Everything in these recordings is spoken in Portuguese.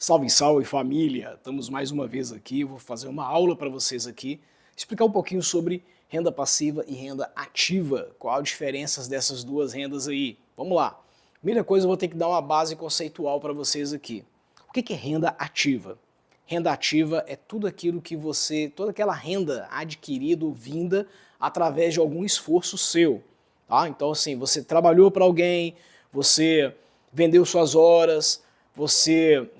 Salve, salve família! Estamos mais uma vez aqui, eu vou fazer uma aula para vocês aqui, explicar um pouquinho sobre renda passiva e renda ativa, qual a diferença dessas duas rendas aí. Vamos lá! Primeira coisa, eu vou ter que dar uma base conceitual para vocês aqui. O que é renda ativa? Renda ativa é tudo aquilo que você, toda aquela renda adquirida ou vinda através de algum esforço seu. Tá? Então assim, você trabalhou para alguém, você vendeu suas horas, você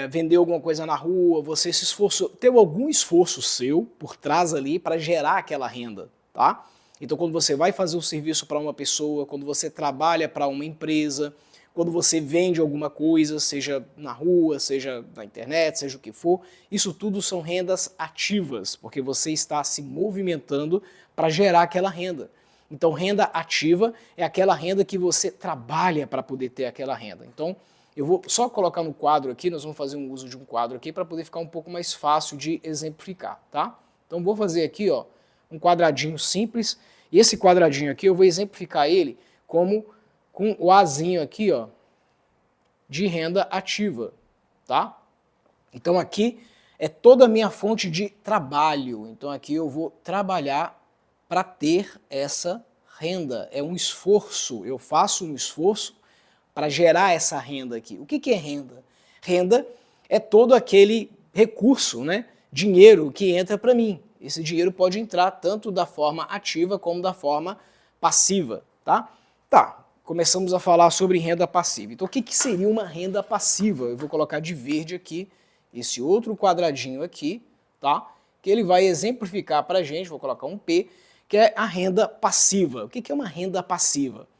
vendeu alguma coisa na rua, você se esforçou, teve algum esforço seu por trás ali para gerar aquela renda, tá? Então quando você vai fazer um serviço para uma pessoa, quando você trabalha para uma empresa, quando você vende alguma coisa, seja na rua, seja na internet, seja o que for, isso tudo são rendas ativas, porque você está se movimentando para gerar aquela renda. Então renda ativa é aquela renda que você trabalha para poder ter aquela renda. Então eu vou só colocar no quadro aqui, nós vamos fazer um uso de um quadro aqui para poder ficar um pouco mais fácil de exemplificar, tá? Então vou fazer aqui, ó, um quadradinho simples, e esse quadradinho aqui eu vou exemplificar ele como com o Azinho aqui, ó, de renda ativa, tá? Então aqui é toda a minha fonte de trabalho, então aqui eu vou trabalhar para ter essa renda, é um esforço, eu faço um esforço para gerar essa renda aqui. O que é renda? Renda é todo aquele recurso, né, dinheiro que entra para mim. Esse dinheiro pode entrar tanto da forma ativa como da forma passiva, tá? Tá, começamos a falar sobre renda passiva. Então o que seria uma renda passiva? Eu vou colocar de verde aqui, esse outro quadradinho aqui, tá? Que ele vai exemplificar para a gente, vou colocar um P, que é a renda passiva. O que é uma renda passiva?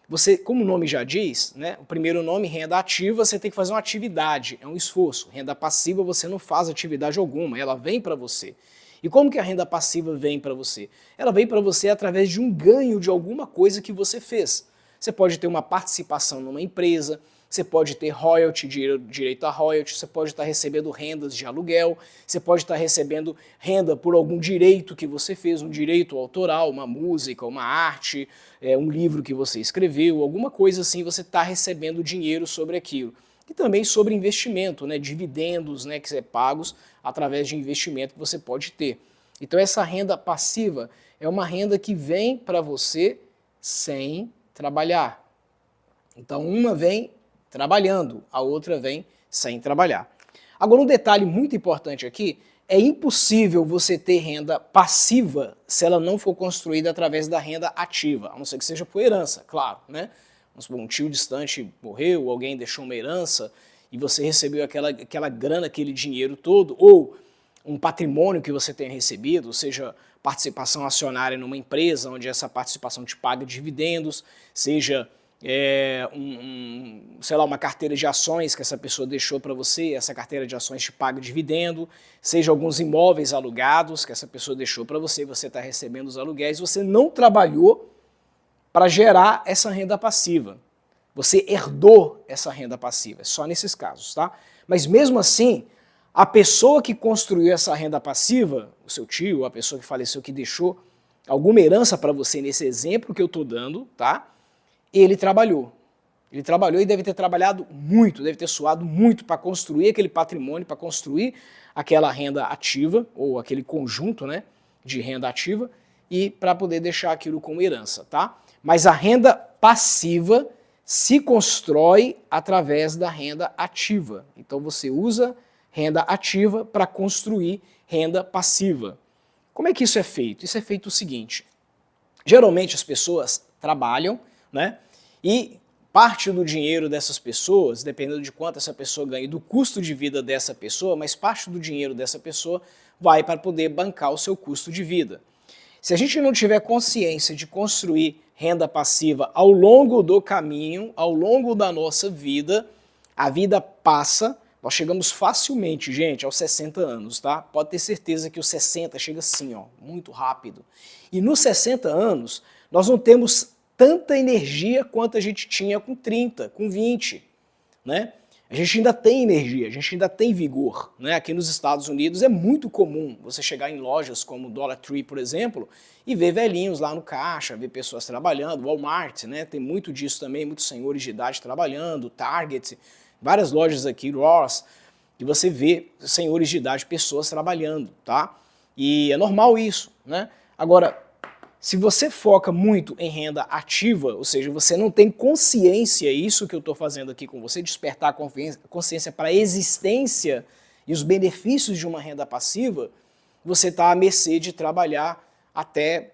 Você, como o nome já diz, né, o primeiro nome, renda ativa, você tem que fazer uma atividade, é um esforço. Renda passiva você não faz atividade alguma, ela vem para você. E como que a renda passiva vem para você? Ela vem para você através de um ganho de alguma coisa que você fez. Você pode ter uma participação numa empresa, você pode ter royalty, direito a royalty, você pode estar recebendo rendas de aluguel, você pode estar recebendo renda por algum direito que você fez, um direito autoral, uma música, uma arte, um livro que você escreveu, alguma coisa assim, você está recebendo dinheiro sobre aquilo. E também sobre investimento, né, dividendos, né, que são pagos através de investimento que você pode ter. Então essa renda passiva é uma renda que vem para você sem trabalhar. Então uma vem trabalhando, a outra vem sem trabalhar. Agora um detalhe muito importante aqui, é impossível você ter renda passiva se ela não for construída através da renda ativa, a não ser que seja por herança, claro, né? Vamos supor, um tio distante morreu, alguém deixou uma herança e você recebeu aquela grana, aquele dinheiro todo, ou um patrimônio que você tenha recebido, seja participação acionária numa empresa, onde essa participação te paga dividendos, seja sei lá, uma carteira de ações que essa pessoa deixou para você, essa carteira de ações te paga dividendo, seja alguns imóveis alugados que essa pessoa deixou para você, você está recebendo os aluguéis, você não trabalhou para gerar essa renda passiva. Você herdou essa renda passiva, é só nesses casos, tá? Mas mesmo assim, a pessoa que construiu essa renda passiva, o seu tio, a pessoa que faleceu, que deixou alguma herança para você nesse exemplo que eu estou dando, tá? Ele trabalhou. Ele trabalhou e deve ter trabalhado muito, deve ter suado muito para construir aquele patrimônio, para construir aquela renda ativa, ou aquele conjunto, né, de renda ativa, e para poder deixar aquilo como herança, tá? Mas a renda passiva se constrói através da renda ativa. Então você usa renda ativa para construir renda passiva. Como é que isso é feito? Isso é feito o seguinte, geralmente as pessoas trabalham, né? E parte do dinheiro dessas pessoas, dependendo de quanto essa pessoa ganha, do custo de vida dessa pessoa, mas parte do dinheiro dessa pessoa vai para poder bancar o seu custo de vida. Se a gente não tiver consciência de construir renda passiva ao longo do caminho, ao longo da nossa vida, a vida passa, nós chegamos facilmente, gente, aos 60 anos, tá? Pode ter certeza que os 60 chega assim, ó, muito rápido. E nos 60 anos, nós não temos tanta energia quanto a gente tinha com 30, com 20, né? A gente ainda tem energia, a gente ainda tem vigor, né? Aqui nos Estados Unidos é muito comum você chegar em lojas como Dollar Tree, por exemplo, e ver velhinhos lá no caixa, ver pessoas trabalhando, Walmart, né? Tem muito disso também, muitos senhores de idade trabalhando, Target, várias lojas aqui, Ross, que você vê senhores de idade, pessoas trabalhando, tá? E é normal isso, né? Agora, se você foca muito em renda ativa, ou seja, você não tem consciência, isso que eu estou fazendo aqui com você, despertar a consciência para a existência e os benefícios de uma renda passiva, você está à mercê de trabalhar até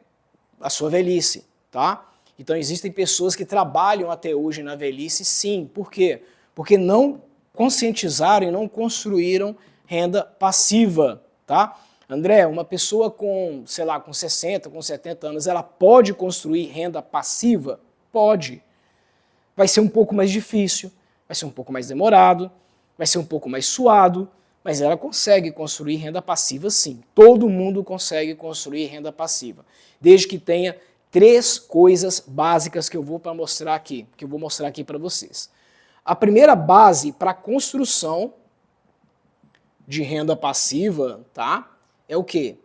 a sua velhice, tá? Então existem pessoas que trabalham até hoje na velhice, sim. Por quê? Porque não conscientizaram e não construíram renda passiva, tá? André, uma pessoa com, sei lá, com 60, com 70 anos, ela pode construir renda passiva? Pode. Vai ser um pouco mais difícil, vai ser um pouco mais demorado, vai ser um pouco mais suado, mas ela consegue construir renda passiva sim. Todo mundo consegue construir renda passiva, desde que tenha 3 coisas básicas que eu vou mostrar aqui para vocês. A primeira base para a construção de renda passiva, tá? É o quê?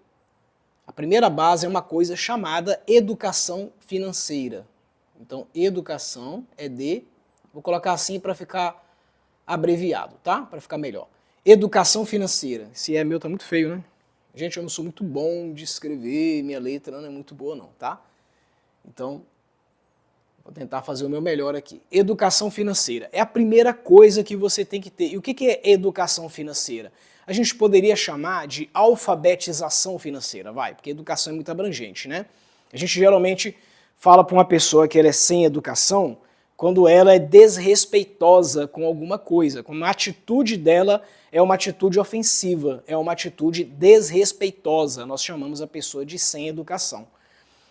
A primeira base é uma coisa chamada educação financeira. Então, educação vou colocar assim para ficar abreviado, tá? Para ficar melhor. Educação financeira. Esse é meu tá muito feio, né? Gente, eu não sou muito bom de escrever, minha letra não é muito boa não, tá? Então, vou tentar fazer o meu melhor aqui. Educação financeira. É a primeira coisa que você tem que ter. E o que é educação financeira? A gente poderia chamar de alfabetização financeira, vai, porque educação é muito abrangente, né? A gente geralmente fala para uma pessoa que ela é sem educação quando ela é desrespeitosa com alguma coisa, quando a atitude dela é uma atitude ofensiva, é uma atitude desrespeitosa. Nós chamamos a pessoa de sem educação.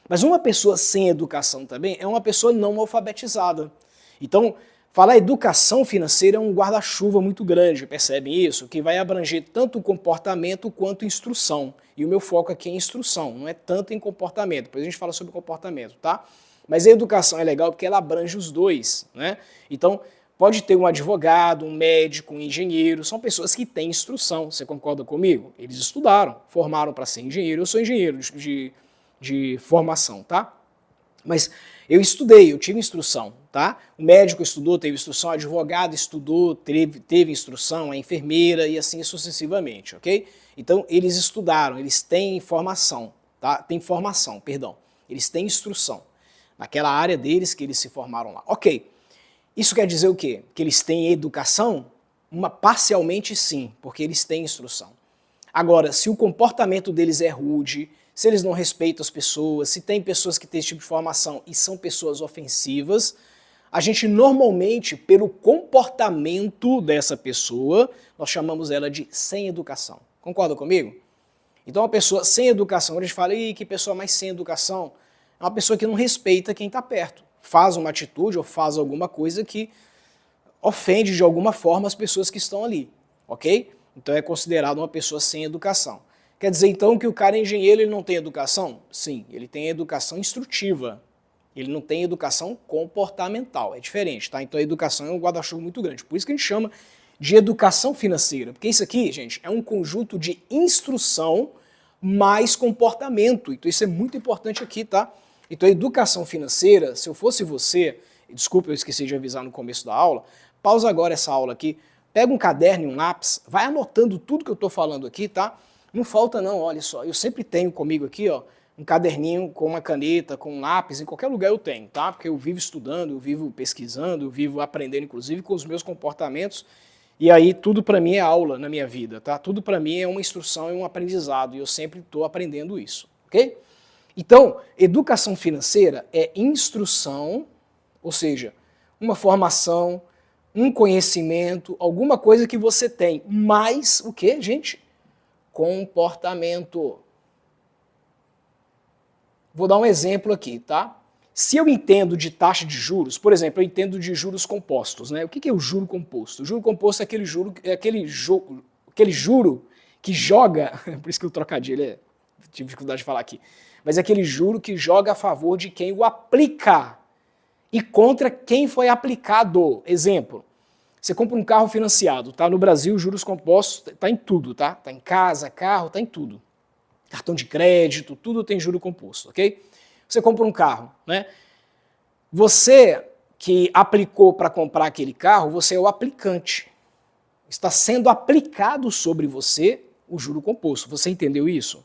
Mas uma pessoa sem educação também é uma pessoa não alfabetizada. Então, falar educação financeira é um guarda-chuva muito grande, percebem isso? Que vai abranger tanto o comportamento quanto instrução. E o meu foco aqui é instrução, não é tanto em comportamento. Depois a gente fala sobre comportamento, tá? Mas a educação é legal porque ela abrange os dois, né? Então, pode ter um advogado, um médico, um engenheiro, são pessoas que têm instrução, você concorda comigo? Eles estudaram, formaram para ser engenheiro, eu sou engenheiro de formação, tá? Mas eu estudei, eu tive instrução, tá? O médico estudou, teve instrução, o advogado estudou, teve instrução, a enfermeira e assim sucessivamente, ok? Então, eles estudaram, eles têm formação, tá? Eles têm instrução naquela área deles que eles se formaram lá. Ok, isso quer dizer o quê? Que eles têm educação? Parcialmente sim, porque eles têm instrução. Agora, se o comportamento deles é rude, se eles não respeitam as pessoas, se tem pessoas que têm esse tipo de formação e são pessoas ofensivas, a gente normalmente, pelo comportamento dessa pessoa, nós chamamos ela de sem educação. Concorda comigo? Então, uma pessoa sem educação, a gente fala, ih, que pessoa mais sem educação? É uma pessoa que não respeita quem está perto. Faz uma atitude ou faz alguma coisa que ofende de alguma forma as pessoas que estão ali, ok? Então é considerado uma pessoa sem educação. Quer dizer então que o cara é engenheiro, ele não tem educação? Sim, ele tem educação instrutiva. Ele não tem educação comportamental, é diferente, tá? Então a educação é um guarda-chuva muito grande. Por isso que a gente chama de educação financeira. Porque isso aqui, gente, é um conjunto de instrução mais comportamento. Então isso é muito importante aqui, tá? Então a educação financeira, se eu fosse você, desculpa, eu esqueci de avisar no começo da aula, pausa agora essa aula aqui, pega um caderno e um lápis, vai anotando tudo que eu estou falando aqui, tá? Não falta não, olha só, eu sempre tenho comigo aqui, ó, um caderninho com uma caneta, com um lápis, em qualquer lugar eu tenho, tá? Porque eu vivo estudando, eu vivo pesquisando, eu vivo aprendendo, inclusive, com os meus comportamentos, e aí tudo para mim é aula na minha vida, tá? Tudo para mim é uma instrução e um aprendizado, e eu sempre estou aprendendo isso, ok? Então, educação financeira é instrução, ou seja, uma formação, um conhecimento, alguma coisa que você tem, mais o que, gente? Comportamento. Vou dar um exemplo aqui, tá? Se eu entendo de taxa de juros, por exemplo, eu entendo de juros compostos, né? O que é o juro composto? O juro composto é aquele juro que joga, por isso que o trocadilho tive dificuldade de falar aqui, mas é aquele juro que joga a favor de quem o aplica e contra quem foi aplicado. Exemplo, você compra um carro financiado, tá? No Brasil, juros compostos tá em tudo, tá? Tá em casa, carro, tá em tudo. Cartão de crédito, tudo tem juro composto, ok? Você compra um carro, né? Você que aplicou para comprar aquele carro, você é o aplicante. está sendo aplicado sobre você o juro composto. Você entendeu isso?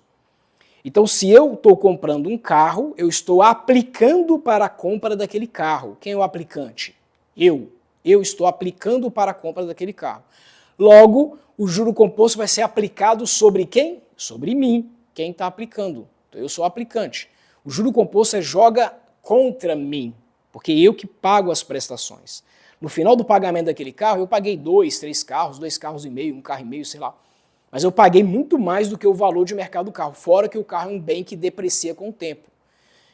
Então, se eu estou comprando um carro, eu estou aplicando para a compra daquele carro. Quem é o aplicante? Eu. Eu estou aplicando para a compra daquele carro. Logo, o juro composto vai ser aplicado sobre quem? Sobre mim. Quem está aplicando? Então, eu sou o aplicante. O juro composto joga contra mim, porque eu que pago as prestações. No final do pagamento daquele carro, eu paguei 2 carros e meio, 1 carro e meio, sei lá. Mas eu paguei muito mais do que o valor de mercado do carro, fora que o carro é um bem que deprecia com o tempo.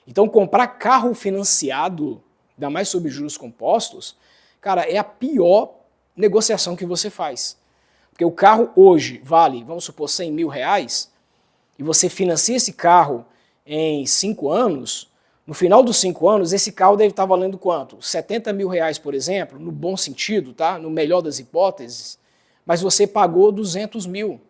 Então comprar carro financiado, ainda mais sob juros compostos, cara, é a pior negociação que você faz. Porque o carro hoje vale, vamos supor, 100 mil reais, e você financia esse carro em 5 anos, no final dos 5 anos, esse carro deve estar valendo quanto? 70 mil reais, por exemplo, no bom sentido, tá? No melhor das hipóteses, mas você pagou 200 mil.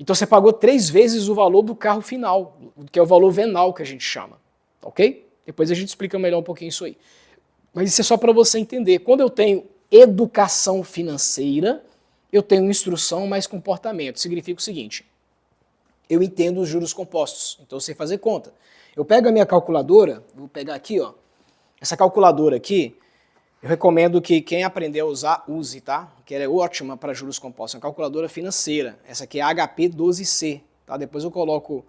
Então você pagou 3 vezes o valor do carro final, que é o valor venal que a gente chama, ok? Depois a gente explica melhor um pouquinho isso aí. Mas isso é só para você entender. Quando eu tenho educação financeira, eu tenho instrução mais comportamento. Significa o seguinte, eu entendo os juros compostos, então eu sei fazer conta. Eu pego a minha calculadora, vou pegar aqui, ó, essa calculadora aqui, eu recomendo que quem aprender a usar, use, tá? Que ela é ótima para juros compostos, é uma calculadora financeira. Essa aqui é a HP 12C, tá? Depois eu coloco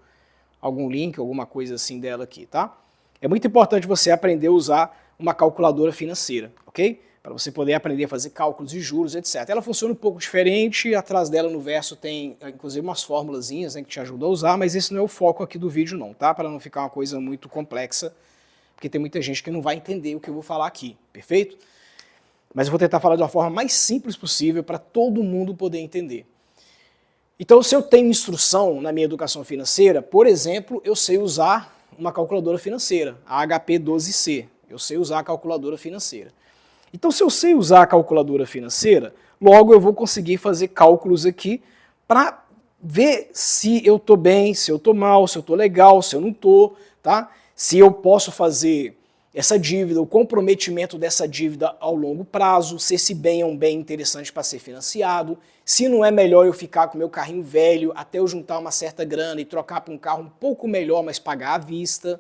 algum link, alguma coisa assim dela aqui, tá? É muito importante você aprender a usar uma calculadora financeira, ok? Para você poder aprender a fazer cálculos de juros, etc. Ela funciona um pouco diferente, atrás dela no verso tem, inclusive, umas formulazinhas, né, que te ajudam a usar, mas esse não é o foco aqui do vídeo não, tá? Para não ficar uma coisa muito complexa, porque tem muita gente que não vai entender o que eu vou falar aqui, perfeito? Mas eu vou tentar falar de uma forma mais simples possível para todo mundo poder entender. Então, se eu tenho instrução na minha educação financeira, por exemplo, eu sei usar uma calculadora financeira, a HP 12C. Eu sei usar a calculadora financeira. Então, se eu sei usar a calculadora financeira, logo eu vou conseguir fazer cálculos aqui para ver se eu estou bem, se eu estou mal, se eu estou legal, se eu não estou, tá? Se eu posso fazer essa dívida, o comprometimento dessa dívida ao longo prazo, se esse bem é um bem interessante para ser financiado, se não é melhor eu ficar com meu carrinho velho até eu juntar uma certa grana e trocar para um carro um pouco melhor, mas pagar à vista,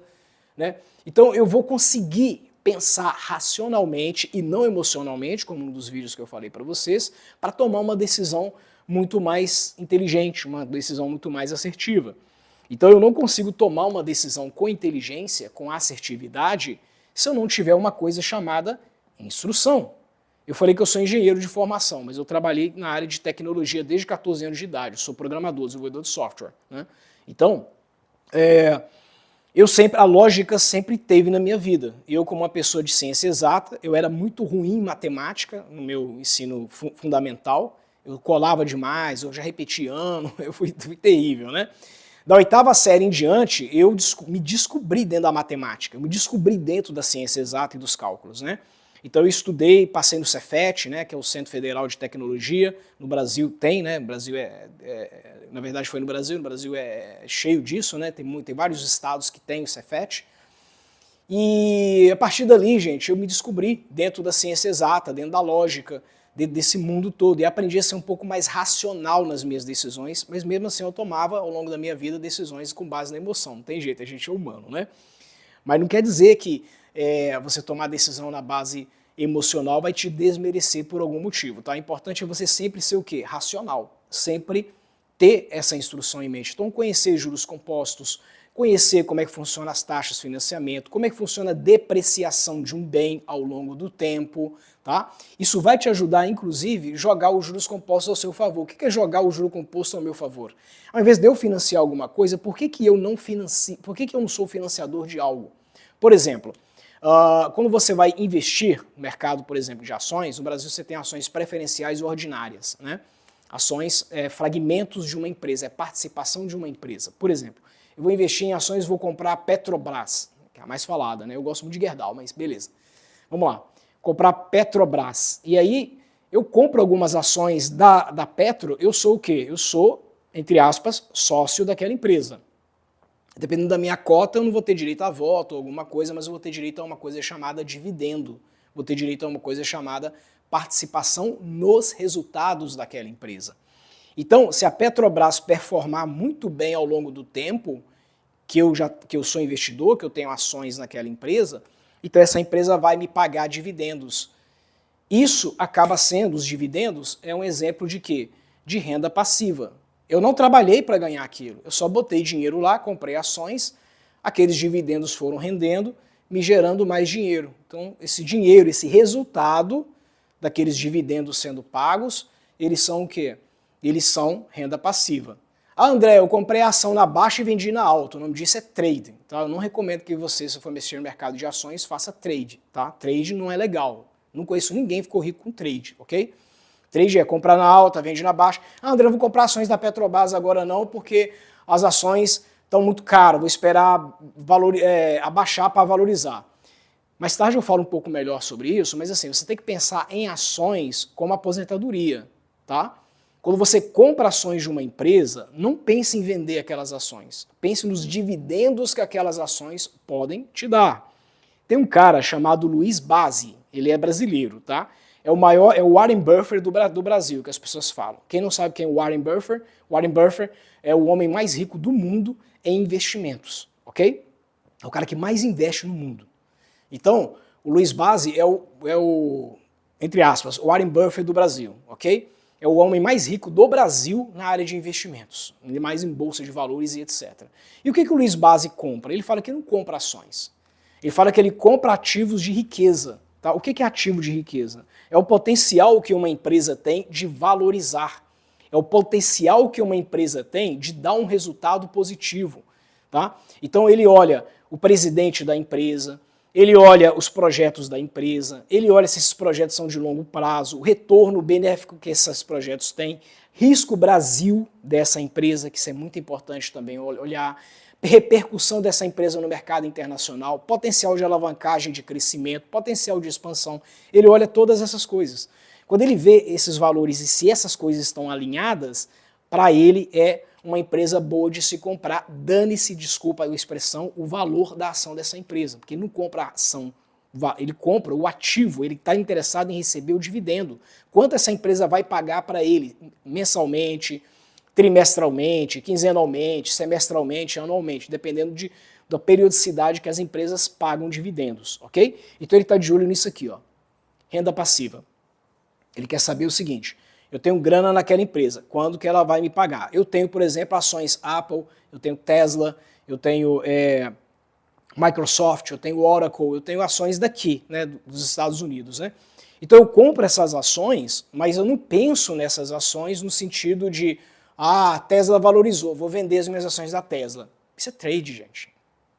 né? Então eu vou conseguir pensar racionalmente e não emocionalmente, como um dos vídeos que eu falei para vocês, para tomar uma decisão muito mais inteligente, uma decisão muito mais assertiva. Então eu não consigo tomar uma decisão com inteligência, com assertividade, se eu não tiver uma coisa chamada instrução. Eu falei que eu sou engenheiro de formação, mas eu trabalhei na área de tecnologia desde 14 anos de idade, eu sou programador, desenvolvedor de software, né? Então, a lógica sempre teve na minha vida. Eu, como uma pessoa de ciência exata, eu era muito ruim em matemática no meu ensino fundamental, eu colava demais, eu já repeti ano, eu fui terrível, né? Da 8ª série em diante, eu me descobri dentro da matemática, eu me descobri dentro da ciência exata e dos cálculos, né? Então eu estudei, passei no Cefet, né, que é o Centro Federal de Tecnologia, no Brasil tem, né, no Brasil na verdade foi no Brasil é cheio disso, né, tem vários estados que tem o Cefet. E a partir dali, gente, eu me descobri dentro da ciência exata, dentro da lógica, dentro desse mundo todo, e aprendi a ser um pouco mais racional nas minhas decisões, mas mesmo assim eu tomava ao longo da minha vida decisões com base na emoção, não tem jeito, a gente é humano, né? Mas não quer dizer que você tomar decisão na base emocional vai te desmerecer por algum motivo, tá? O importante é você sempre ser o quê? Racional, sempre ter essa instrução em mente. Então conhecer juros compostos, conhecer como é que funcionam as taxas de financiamento, como é que funciona a depreciação de um bem ao longo do tempo, tá? Isso vai te ajudar, inclusive, jogar os juros compostos ao seu favor. O que é jogar o juro composto ao meu favor? Ao invés de eu financiar alguma coisa, por que eu não sou financiador de algo? Por exemplo, quando você vai investir no mercado, por exemplo, de ações, no Brasil você tem ações preferenciais e ordinárias, né? Ações, fragmentos de uma empresa, é participação de uma empresa. Por exemplo, eu vou investir em ações, vou comprar a Petrobras, que é a mais falada, né? Eu gosto muito de Gerdau, mas beleza. Vamos lá, comprar Petrobras. E aí eu compro algumas ações da Petro, eu sou o quê? Eu sou, entre aspas, sócio daquela empresa. Dependendo da minha cota, eu não vou ter direito a voto ou alguma coisa, mas eu vou ter direito a uma coisa chamada dividendo. Vou ter direito a uma coisa chamada participação nos resultados daquela empresa. Então, se a Petrobras performar muito bem ao longo do tempo, que eu sou investidor, que eu tenho ações naquela empresa, então essa empresa vai me pagar dividendos. Isso acaba sendo, os dividendos, é um exemplo de quê? De renda passiva. Eu não trabalhei para ganhar aquilo, eu só botei dinheiro lá, comprei ações, aqueles dividendos foram rendendo, me gerando mais dinheiro. Então, esse dinheiro, esse resultado daqueles dividendos sendo pagos, eles são o quê? Eles são renda passiva. Ah, André, eu comprei a ação na baixa e vendi na alta. O nome disso é trading. Tá? Eu não recomendo que você, se for mexer no mercado de ações, faça trade. Tá? Trade não é legal. Não conheço ninguém que ficou rico com trade, ok? Trade é comprar na alta, vende na baixa. Ah, André, eu vou comprar ações da Petrobras agora não, porque as ações estão muito caras, vou esperar abaixar para valorizar. Mais tarde eu falo um pouco melhor sobre isso, mas assim, você tem que pensar em ações como aposentadoria, tá? Quando você compra ações de uma empresa, não pense em vender aquelas ações. Pense nos dividendos que aquelas ações podem te dar. Tem um cara chamado Luiz Bazzi, ele é brasileiro, tá? É o Warren Buffett do Brasil, que as pessoas falam. Quem não sabe quem é o Warren Buffett é o homem mais rico do mundo em investimentos, ok? É o cara que mais investe no mundo. Então, o Luiz Bazzi é o, entre aspas, o Warren Buffett do Brasil, ok? É o homem mais rico do Brasil na área de investimentos, mais em bolsa de valores e etc. E o que o Luiz Bazzi compra? Ele fala que não compra ações. Ele fala que ele compra ativos de riqueza. Tá? O que é ativo de riqueza? É o potencial que uma empresa tem de valorizar. É o potencial que uma empresa tem de dar um resultado positivo. Tá? Então ele olha o presidente da empresa, ele olha os projetos da empresa, ele olha se esses projetos são de longo prazo, o retorno benéfico que esses projetos têm, risco Brasil dessa empresa, que isso é muito importante também olhar, repercussão dessa empresa no mercado internacional, potencial de alavancagem de crescimento, potencial de expansão, ele olha todas essas coisas. Quando ele vê esses valores e se essas coisas estão alinhadas, para ele é uma empresa boa de se comprar, dane-se, desculpa a expressão, o valor da ação dessa empresa, porque ele não compra a ação, ele compra o ativo, ele está interessado em receber o dividendo. Quanto essa empresa vai pagar para ele mensalmente, trimestralmente, quinzenalmente, semestralmente, anualmente, dependendo da periodicidade que as empresas pagam dividendos, ok? Então ele está de olho nisso aqui, ó, renda passiva. Ele quer saber o seguinte: eu tenho grana naquela empresa, quando que ela vai me pagar? Eu tenho, por exemplo, ações Apple, eu tenho Tesla, eu tenho Microsoft, eu tenho Oracle, eu tenho ações daqui, né, dos Estados Unidos, né? Então eu compro essas ações, mas eu não penso nessas ações no sentido de, ah, a Tesla valorizou, vou vender as minhas ações da Tesla. Isso é trade, gente.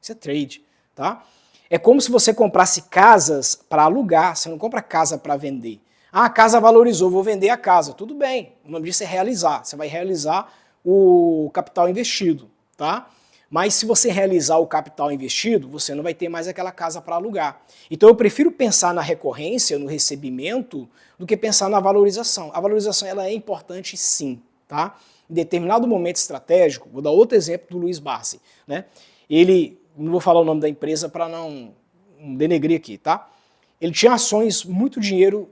Isso é trade, tá? É como se você comprasse casas para alugar, você não compra casa para vender. Ah, a casa valorizou, vou vender a casa. Tudo bem, o nome disso é realizar. Você vai realizar o capital investido, tá? Mas se você realizar o capital investido, você não vai ter mais aquela casa para alugar. Então eu prefiro pensar na recorrência, no recebimento, do que pensar na valorização. A valorização ela é importante sim, tá? Em determinado momento estratégico, vou dar outro exemplo do Luiz Bazzi, né? Ele, não vou falar o nome da empresa para não denegrir aqui, tá? Ele tinha ações, muito dinheiro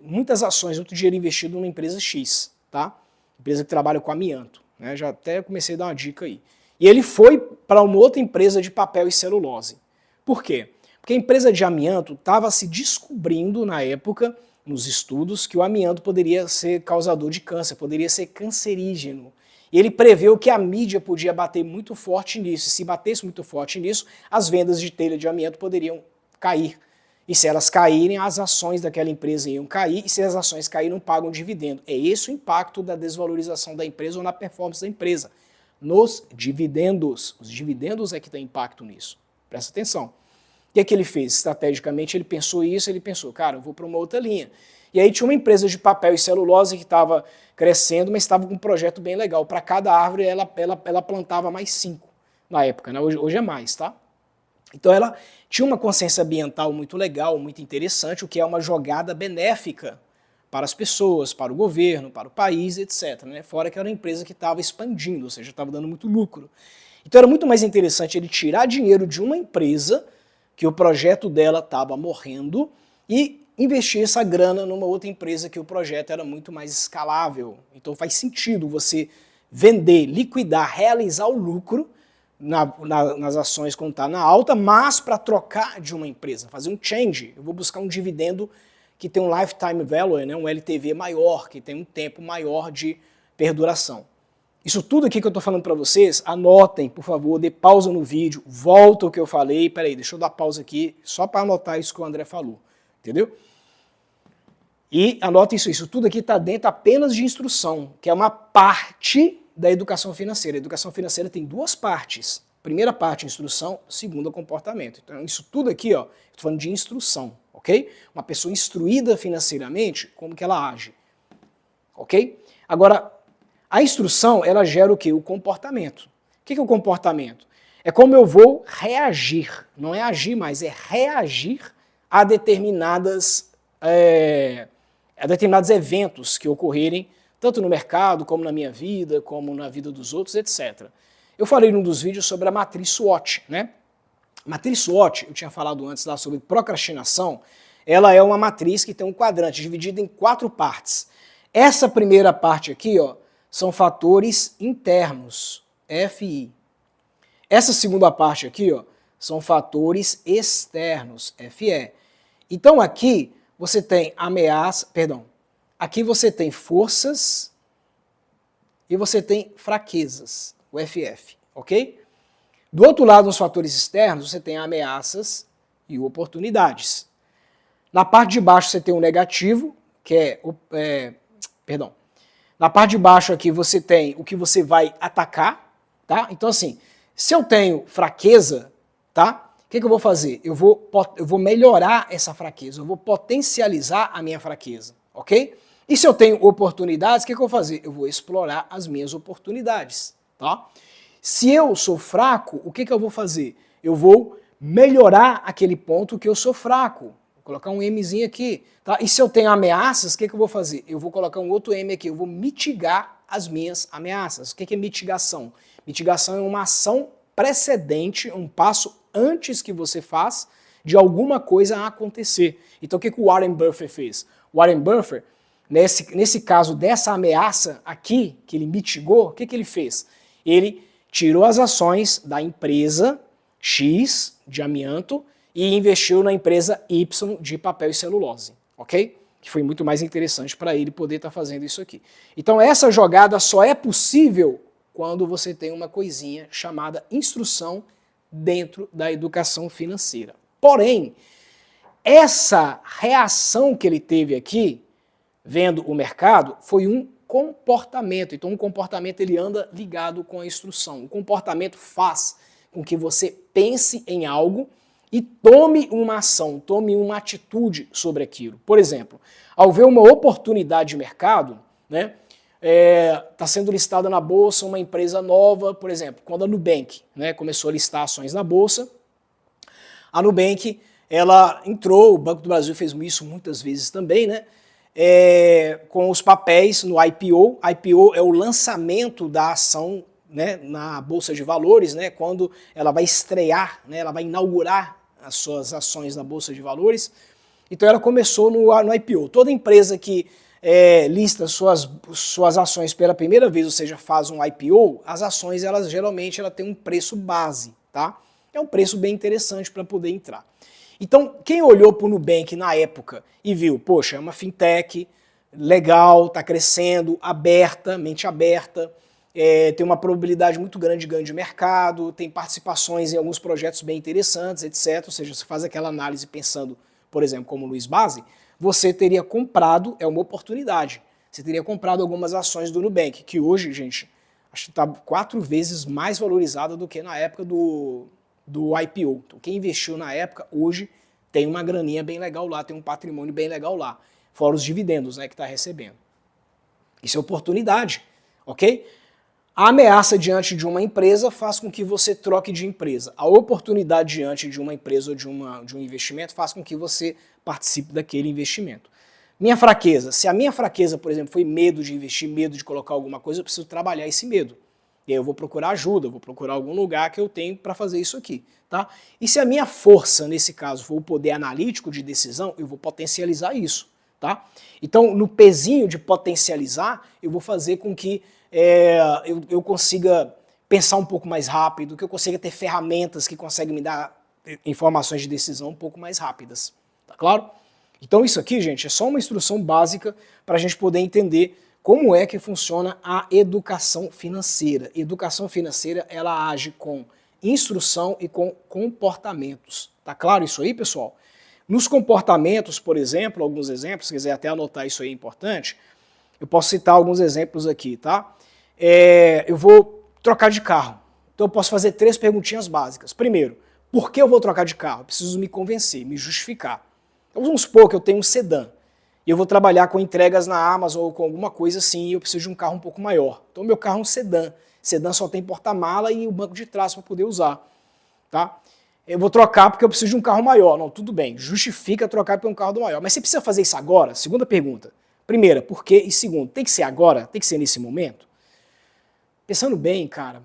investido numa empresa X, tá? Empresa que trabalha com amianto, né? Já até comecei a dar uma dica aí. E ele foi para uma outra empresa de papel e celulose. Por quê? Porque a empresa de amianto estava se descobrindo na época, nos estudos, que o amianto poderia ser causador de câncer, poderia ser cancerígeno. E ele preveu que a mídia podia bater muito forte nisso. E se batesse muito forte nisso, as vendas de telha de amianto poderiam cair. E se elas caírem, as ações daquela empresa iam cair, e se as ações caírem, não pagam dividendo. É esse o impacto da desvalorização da empresa ou na performance da empresa. Nos dividendos. Os dividendos é que tem impacto nisso. Presta atenção. O que ele fez? Estrategicamente, ele pensou isso, ele pensou, cara, eu vou para uma outra linha. E aí tinha uma empresa de papel e celulose que estava crescendo, mas estava com um projeto bem legal. Para cada árvore, ela plantava mais 5 na época, né? Hoje é mais, tá? Então ela tinha uma consciência ambiental muito legal, muito interessante, o que é uma jogada benéfica para as pessoas, para o governo, para o país, etc. Né? Fora que era uma empresa que estava expandindo, ou seja, estava dando muito lucro. Então era muito mais interessante ele tirar dinheiro de uma empresa que o projeto dela estava morrendo e investir essa grana numa outra empresa que o projeto era muito mais escalável. Então faz sentido você vender, liquidar, realizar o lucro nas ações quando está na alta, mas para trocar de uma empresa, fazer um change. Eu vou buscar um dividendo que tem um lifetime value, né, um LTV maior, que tem um tempo maior de perduração. Isso tudo aqui que eu estou falando para vocês, anotem, por favor, dê pausa no vídeo, volta o que eu falei, peraí, deixa eu dar pausa aqui, só para anotar isso que o André falou, entendeu? E anotem isso tudo aqui está dentro apenas de instrução, que é uma parte da educação financeira. A educação financeira tem duas partes. Primeira parte, instrução, segunda, comportamento. Então isso tudo aqui, ó, estou falando de instrução, ok? Uma pessoa instruída financeiramente, como que ela age, ok? Agora, a instrução, ela gera o quê? O comportamento. O que é o comportamento? É como eu vou reagir, não é agir mais, é reagir a determinados eventos que ocorrerem, tanto no mercado, como na minha vida, como na vida dos outros, etc. Eu falei num dos vídeos sobre a matriz SWOT, né? A matriz SWOT, eu tinha falado antes lá sobre procrastinação, ela é uma matriz que tem um quadrante dividido em 4 partes. Essa primeira parte aqui, ó, são fatores internos, FI. Essa segunda parte aqui, ó, são fatores externos, FE. Então aqui você tem aqui você tem forças e você tem fraquezas, o FF, ok? Do outro lado, nos fatores externos, você tem ameaças e oportunidades. Na parte de baixo você tem o negativo, que na parte de baixo aqui você tem o que você vai atacar, tá? Então assim, se eu tenho fraqueza, tá? O que eu vou fazer? Eu vou melhorar essa fraqueza, eu vou potencializar a minha fraqueza, ok? E se eu tenho oportunidades, o que eu vou fazer? Eu vou explorar as minhas oportunidades, tá? Se eu sou fraco, o que eu vou fazer? Eu vou melhorar aquele ponto que eu sou fraco. Vou colocar um Mzinho aqui, tá? E se eu tenho ameaças, o que eu vou fazer? Eu vou colocar um outro M aqui, eu vou mitigar as minhas ameaças. O que é mitigação? Mitigação é uma ação precedente, um passo antes que você faz de alguma coisa acontecer. Então o que o Warren Buffett fez? O Warren Buffett, nesse caso dessa ameaça aqui, que ele mitigou, o que ele fez? Ele tirou as ações da empresa X de amianto e investiu na empresa Y de papel e celulose, ok? Que foi muito mais interessante para ele poder estar fazendo isso aqui. Então essa jogada só é possível quando você tem uma coisinha chamada instrução dentro da educação financeira. Porém, essa reação que ele teve aqui, vendo o mercado, foi um comportamento. Então, um comportamento ele anda ligado com a instrução. O comportamento faz com que você pense em algo e tome uma ação, tome uma atitude sobre aquilo. Por exemplo, ao ver uma oportunidade de mercado, né, está sendo listada na bolsa uma empresa nova, por exemplo, quando a Nubank, né, começou a listar ações na bolsa, a Nubank ela entrou, o Banco do Brasil fez isso muitas vezes também, né, com os papéis no IPO. IPO é o lançamento da ação, né, na Bolsa de Valores, né, quando ela vai estrear, né, ela vai inaugurar as suas ações na Bolsa de Valores. Então ela começou no IPO. Toda empresa que lista suas ações pela primeira vez, ou seja, faz um IPO, as ações geralmente têm um preço base, tá? É um preço bem interessante para poder entrar. Então, quem olhou para o Nubank na época e viu, poxa, é uma fintech legal, está crescendo, aberta, mente aberta, tem uma probabilidade muito grande de ganho de mercado, tem participações em alguns projetos bem interessantes, etc. Ou seja, você faz aquela análise pensando, por exemplo, como o Luiz Base, você teria comprado, é uma oportunidade, você teria comprado algumas ações do Nubank, que hoje, gente, acho que está 4 vezes mais valorizada do que na época do IPO. Então, quem investiu na época, hoje, tem uma graninha bem legal lá, tem um patrimônio bem legal lá, fora os dividendos, né, que está recebendo. Isso é oportunidade, ok? A ameaça diante de uma empresa faz com que você troque de empresa. A oportunidade diante de uma empresa ou de um investimento faz com que você participe daquele investimento. Minha fraqueza. Se a minha fraqueza, por exemplo, foi medo de investir, medo de colocar alguma coisa, eu preciso trabalhar esse medo. E aí eu vou procurar ajuda, eu vou procurar algum lugar que eu tenho para fazer isso aqui, tá? E se a minha força, nesse caso, for o poder analítico de decisão, eu vou potencializar isso, tá? Então, no pezinho de potencializar, eu vou fazer com que eu consiga pensar um pouco mais rápido, que eu consiga ter ferramentas que conseguem me dar informações de decisão um pouco mais rápidas, tá claro? Então isso aqui, gente, é só uma instrução básica para a gente poder entender como é que funciona a educação financeira. Educação financeira, ela age com instrução e com comportamentos. Tá claro isso aí, pessoal? Nos comportamentos, por exemplo, alguns exemplos, se quiser até anotar isso aí é importante, eu posso citar alguns exemplos aqui, tá? Eu vou trocar de carro. Então eu posso fazer 3 perguntinhas básicas. Primeiro, por que eu vou trocar de carro? Eu preciso me convencer, me justificar. Então vamos supor que eu tenho um sedã e eu vou trabalhar com entregas na Amazon ou com alguma coisa assim e eu preciso de um carro um pouco maior. Então meu carro é um sedã. Sedã só tem porta-mala e o banco de trás para poder usar. Tá? Eu vou trocar porque eu preciso de um carro maior. Não, tudo bem, justifica trocar por um carro maior. Mas você precisa fazer isso agora? Segunda pergunta. Primeira, por quê? E segundo, tem que ser agora? Tem que ser nesse momento? Pensando bem, cara,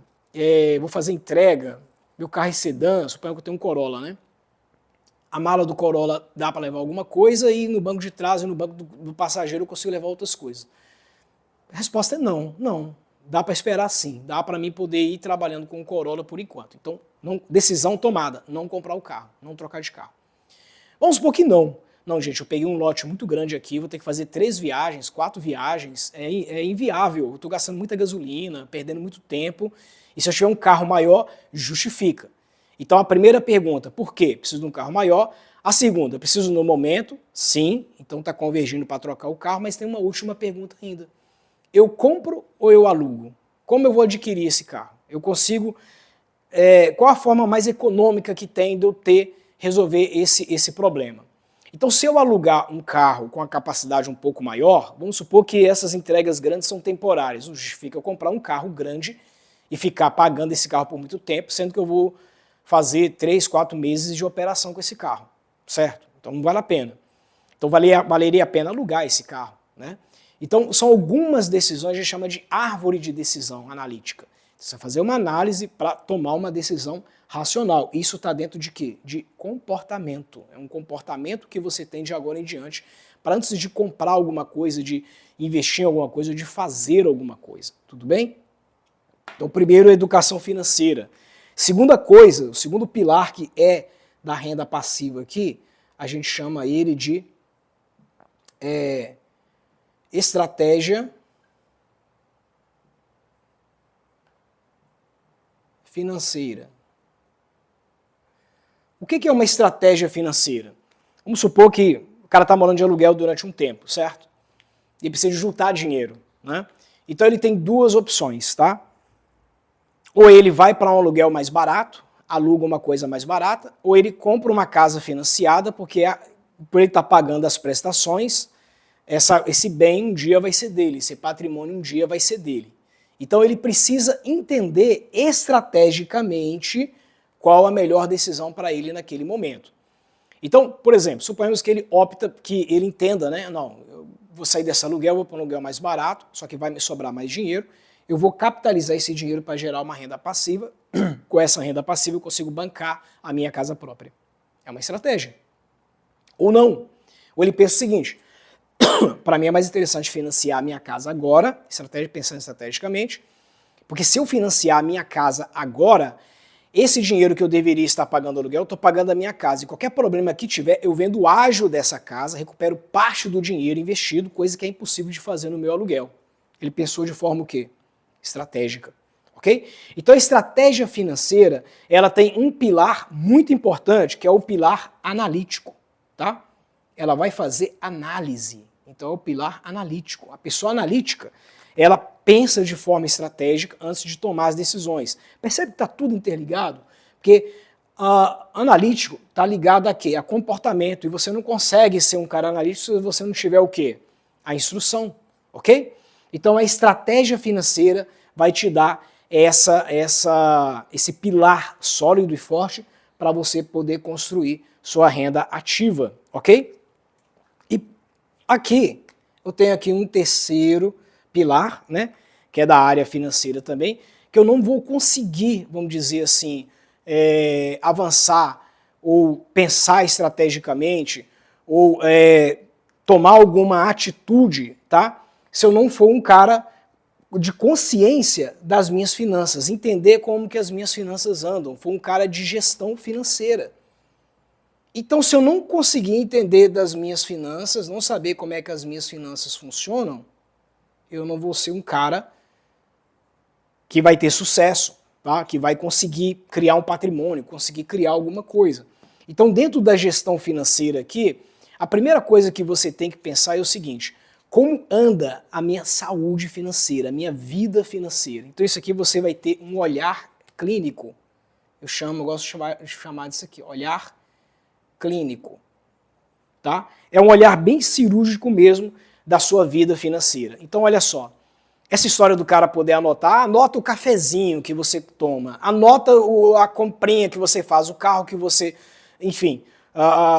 vou fazer entrega, meu carro é sedã, suponho que eu tenho um Corolla, né? A mala do Corolla dá para levar alguma coisa e no banco de trás e no banco do passageiro eu consigo levar outras coisas. A resposta é não, não. Dá para esperar sim, dá para mim poder ir trabalhando com o Corolla por enquanto. Então, decisão tomada, não comprar o carro, não trocar de carro. Vamos supor que não. Não, gente, eu peguei um lote muito grande aqui, vou ter que fazer 3 viagens, 4 viagens, é inviável, eu estou gastando muita gasolina, perdendo muito tempo, e se eu tiver um carro maior, justifica. Então a primeira pergunta, por quê? Preciso de um carro maior. A segunda, preciso no momento, sim, então está convergindo para trocar o carro, mas tem uma última pergunta ainda. Eu compro ou eu alugo? Como eu vou adquirir esse carro? Eu consigo, qual a forma mais econômica que tem de eu resolver esse problema? Então se eu alugar um carro com a capacidade um pouco maior, vamos supor que essas entregas grandes são temporárias, não justifica eu comprar um carro grande e ficar pagando esse carro por muito tempo, sendo que eu vou fazer 3, 4 meses de operação com esse carro, certo? Então não vale a pena. Então valeria a pena alugar esse carro, né? Então são algumas decisões, a gente chama de árvore de decisão analítica. Você vai fazer uma análise para tomar uma decisão racional. Isso está dentro de quê? De comportamento. É um comportamento que você tem de agora em diante para antes de comprar alguma coisa, de investir em alguma coisa, de fazer alguma coisa. Tudo bem? Então primeiro, educação financeira. Segunda coisa, o segundo pilar que é da renda passiva aqui, a gente chama ele de estratégia financeira. O que é uma estratégia financeira? Vamos supor que o cara está morando de aluguel durante um tempo, certo? E precisa juntar dinheiro, né? Então ele tem 2 opções, tá? Ou ele vai para um aluguel mais barato, aluga uma coisa mais barata, ou ele compra uma casa financiada, porque por ele estar pagando as prestações, esse bem um dia vai ser dele, esse patrimônio um dia vai ser dele. Então ele precisa entender estrategicamente qual a melhor decisão para ele naquele momento. Então, por exemplo, suponhamos que ele opta, que ele entenda, né? Não, eu vou sair desse aluguel, vou para um aluguel mais barato, só que vai me sobrar mais dinheiro, eu vou capitalizar esse dinheiro para gerar uma renda passiva, com essa renda passiva eu consigo bancar a minha casa própria. É uma estratégia. Ou não. Ou ele pensa o seguinte, para mim é mais interessante financiar a minha casa agora, pensando estrategicamente, porque se eu financiar a minha casa agora, esse dinheiro que eu deveria estar pagando aluguel, eu estou pagando a minha casa. E qualquer problema que tiver, eu vendo o ágio dessa casa, recupero parte do dinheiro investido, coisa que é impossível de fazer no meu aluguel. Ele pensou de forma o quê? Estratégica. Ok? Então a estratégia financeira, ela tem um pilar muito importante, que é o pilar analítico. Tá? Ela vai fazer análise. Então é o pilar analítico. A pessoa analítica, ela pensa de forma estratégica antes de tomar as decisões. Percebe que está tudo interligado? Porque analítico está ligado a quê? A comportamento. E você não consegue ser um cara analítico se você não tiver o quê? A instrução. Ok? Então a estratégia financeira vai te dar esse pilar sólido e forte para você poder construir sua renda ativa. Ok? E aqui, eu tenho aqui um terceiro pilar, né, que é da área financeira também, que eu não vou conseguir, vamos dizer assim, avançar ou pensar estrategicamente ou tomar alguma atitude, tá? Se eu não for um cara de consciência das minhas finanças, entender como que as minhas finanças andam, for um cara de gestão financeira. Então, se eu não conseguir entender das minhas finanças, não saber como é que as minhas finanças funcionam, eu não vou ser um cara que vai ter sucesso, tá? Que vai conseguir criar um patrimônio, conseguir criar alguma coisa. Então, dentro da gestão financeira aqui, a primeira coisa que você tem que pensar é o seguinte: como anda a minha saúde financeira, a minha vida financeira? Então, isso aqui você vai ter um olhar clínico. Eu gosto de chamar disso aqui, olhar clínico. Tá? É um olhar bem cirúrgico mesmo da sua vida financeira. Então, olha só. Essa história do cara poder anotar, anota o cafezinho que você toma, anota a comprinha que você faz, o carro que você, enfim,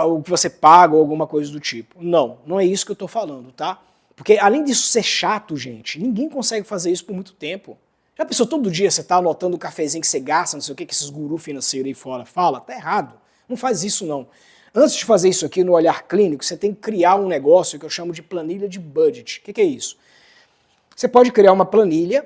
o que você paga ou alguma coisa do tipo. Não, não é isso que eu estou falando, tá? Porque além disso ser chato, gente, ninguém consegue fazer isso por muito tempo. Já pensou, todo dia você está anotando o cafezinho que você gasta, não sei o que esses gurus financeiros aí fora falam? Tá errado, não faz isso não. Antes de fazer isso aqui no olhar clínico, você tem que criar um negócio que eu chamo de planilha de budget. O que é isso? Você pode criar uma planilha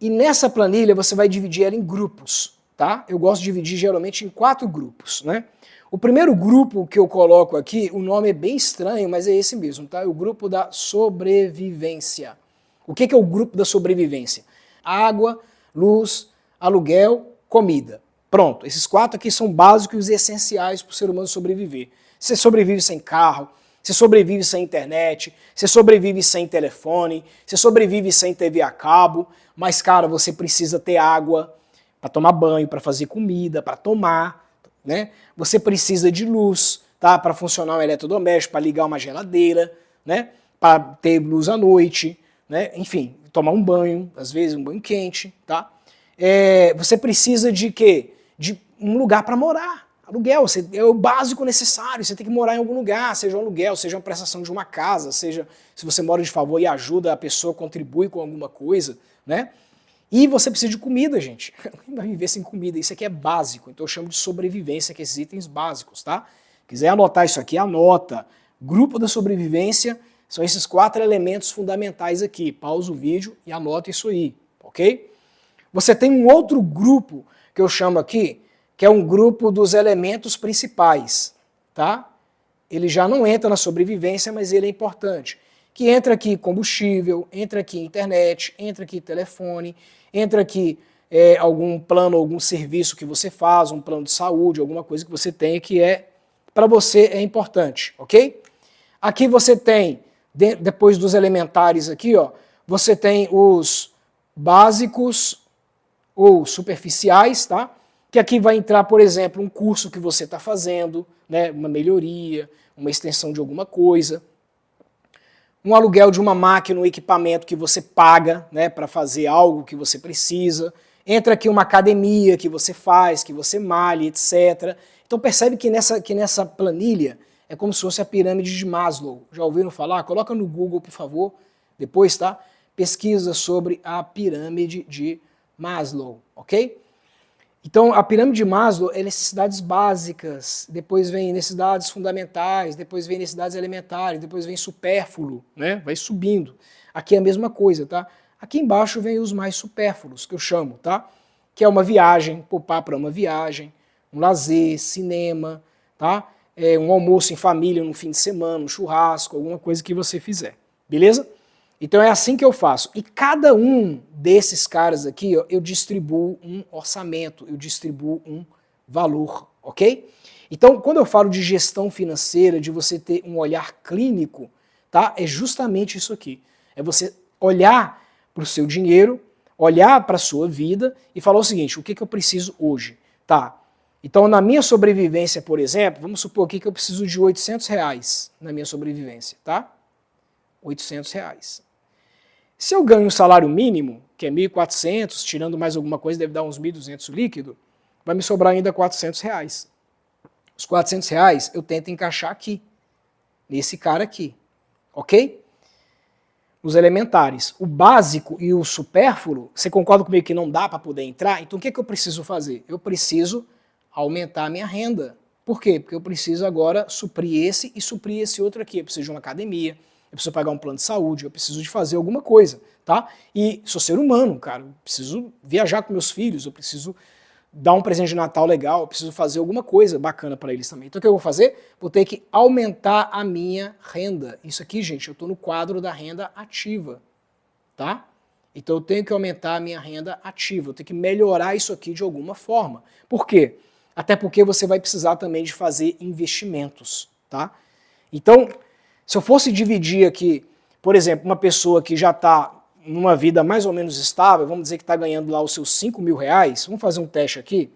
e nessa planilha você vai dividir ela em grupos, tá? Eu gosto de dividir geralmente em 4 grupos, né? O primeiro grupo que eu coloco aqui, o nome é bem estranho, mas é esse mesmo, tá? É o grupo da sobrevivência. O que é o grupo da sobrevivência? Água, luz, aluguel, comida. Pronto, esses 4 aqui são básicos e essenciais para o ser humano sobreviver. Você sobrevive sem carro, você sobrevive sem internet, você sobrevive sem telefone, você sobrevive sem TV a cabo, mas, cara, você precisa ter água para tomar banho, para fazer comida, para tomar, né? Você precisa de luz, tá? Para funcionar um eletrodoméstico, para ligar uma geladeira, né? Para ter luz à noite, né? Enfim, tomar um banho, às vezes um banho quente, tá? Você precisa de quê? De um lugar para morar. Aluguel, é o básico necessário, você tem que morar em algum lugar, seja um aluguel, seja uma prestação de uma casa, seja se você mora de favor e ajuda a pessoa, contribui com alguma coisa, né? E você precisa de comida, gente. Quem vai viver sem comida? Isso aqui é básico, então eu chamo de sobrevivência, que esses itens básicos, tá? Quiser anotar isso aqui, anota. Grupo da sobrevivência são esses 4 elementos fundamentais aqui. Pausa o vídeo e anota isso aí, ok? Você tem um outro grupo que eu chamo aqui, que é um grupo dos elementos principais, tá? Ele já não entra na sobrevivência, mas ele é importante. Que entra aqui combustível, entra aqui internet, entra aqui telefone, entra aqui algum plano, algum serviço que você faz, um plano de saúde, alguma coisa que você tenha que para você é importante, ok? Aqui você tem, depois dos elementares aqui, ó, você tem os básicos ou superficiais, tá? Que aqui vai entrar, por exemplo, um curso que você está fazendo, né, uma melhoria, uma extensão de alguma coisa, um aluguel de uma máquina, um equipamento que você paga, né, para fazer algo que você precisa, entra aqui uma academia que você faz, que você malha, etc. Então percebe que nessa planilha é como se fosse a pirâmide de Maslow. Já ouviram falar? Coloca no Google, por favor, depois, tá? Pesquisa sobre a pirâmide de Maslow, ok? Então, a pirâmide de Maslow é necessidades básicas, depois vem necessidades fundamentais, depois vem necessidades elementares, depois vem supérfluo, né? Vai subindo. Aqui é a mesma coisa, tá? Aqui embaixo vem os mais supérfluos, que eu chamo, tá? Que é uma viagem, poupar para uma viagem, um lazer, cinema, tá? Um almoço em família no fim de semana, um churrasco, alguma coisa que você fizer, beleza? Então é assim que eu faço. E cada um desses caras aqui, ó, eu distribuo um orçamento, eu distribuo um valor, ok? Então, quando eu falo de gestão financeira, de você ter um olhar clínico, tá? É justamente isso aqui. É você olhar para o seu dinheiro, olhar para a sua vida e falar o seguinte: o que eu preciso hoje? Tá. Então, na minha sobrevivência, por exemplo, vamos supor aqui que eu preciso de R$800 na minha sobrevivência, tá? R$800. Se eu ganho um salário mínimo, que é 1.400, tirando mais alguma coisa, deve dar uns 1.200 líquido, vai me sobrar ainda R$400. Os R$400 eu tento encaixar aqui, nesse cara aqui, ok? os elementares. O básico e o supérfluo, você concorda comigo que não dá para poder entrar? Então o que eu preciso fazer? Eu preciso aumentar a minha renda. Por quê? Porque eu preciso agora suprir esse e suprir esse outro aqui. Eu preciso de uma academia, eu preciso pagar um plano de saúde, eu preciso de fazer alguma coisa, tá? E sou ser humano, cara, eu preciso viajar com meus filhos, eu preciso dar um presente de Natal legal, eu preciso fazer alguma coisa bacana para eles também. Então o que eu vou fazer? Vou ter que aumentar a minha renda. Isso aqui, gente, eu estou no quadro da renda ativa, tá? Então eu tenho que aumentar a minha renda ativa, eu tenho que melhorar isso aqui de alguma forma. Por quê? Até porque você vai precisar também de fazer investimentos, tá? Então, se eu fosse dividir aqui, por exemplo, uma pessoa que já está numa vida mais ou menos estável, vamos dizer que está ganhando lá os seus 5 mil reais, vamos fazer um teste aqui,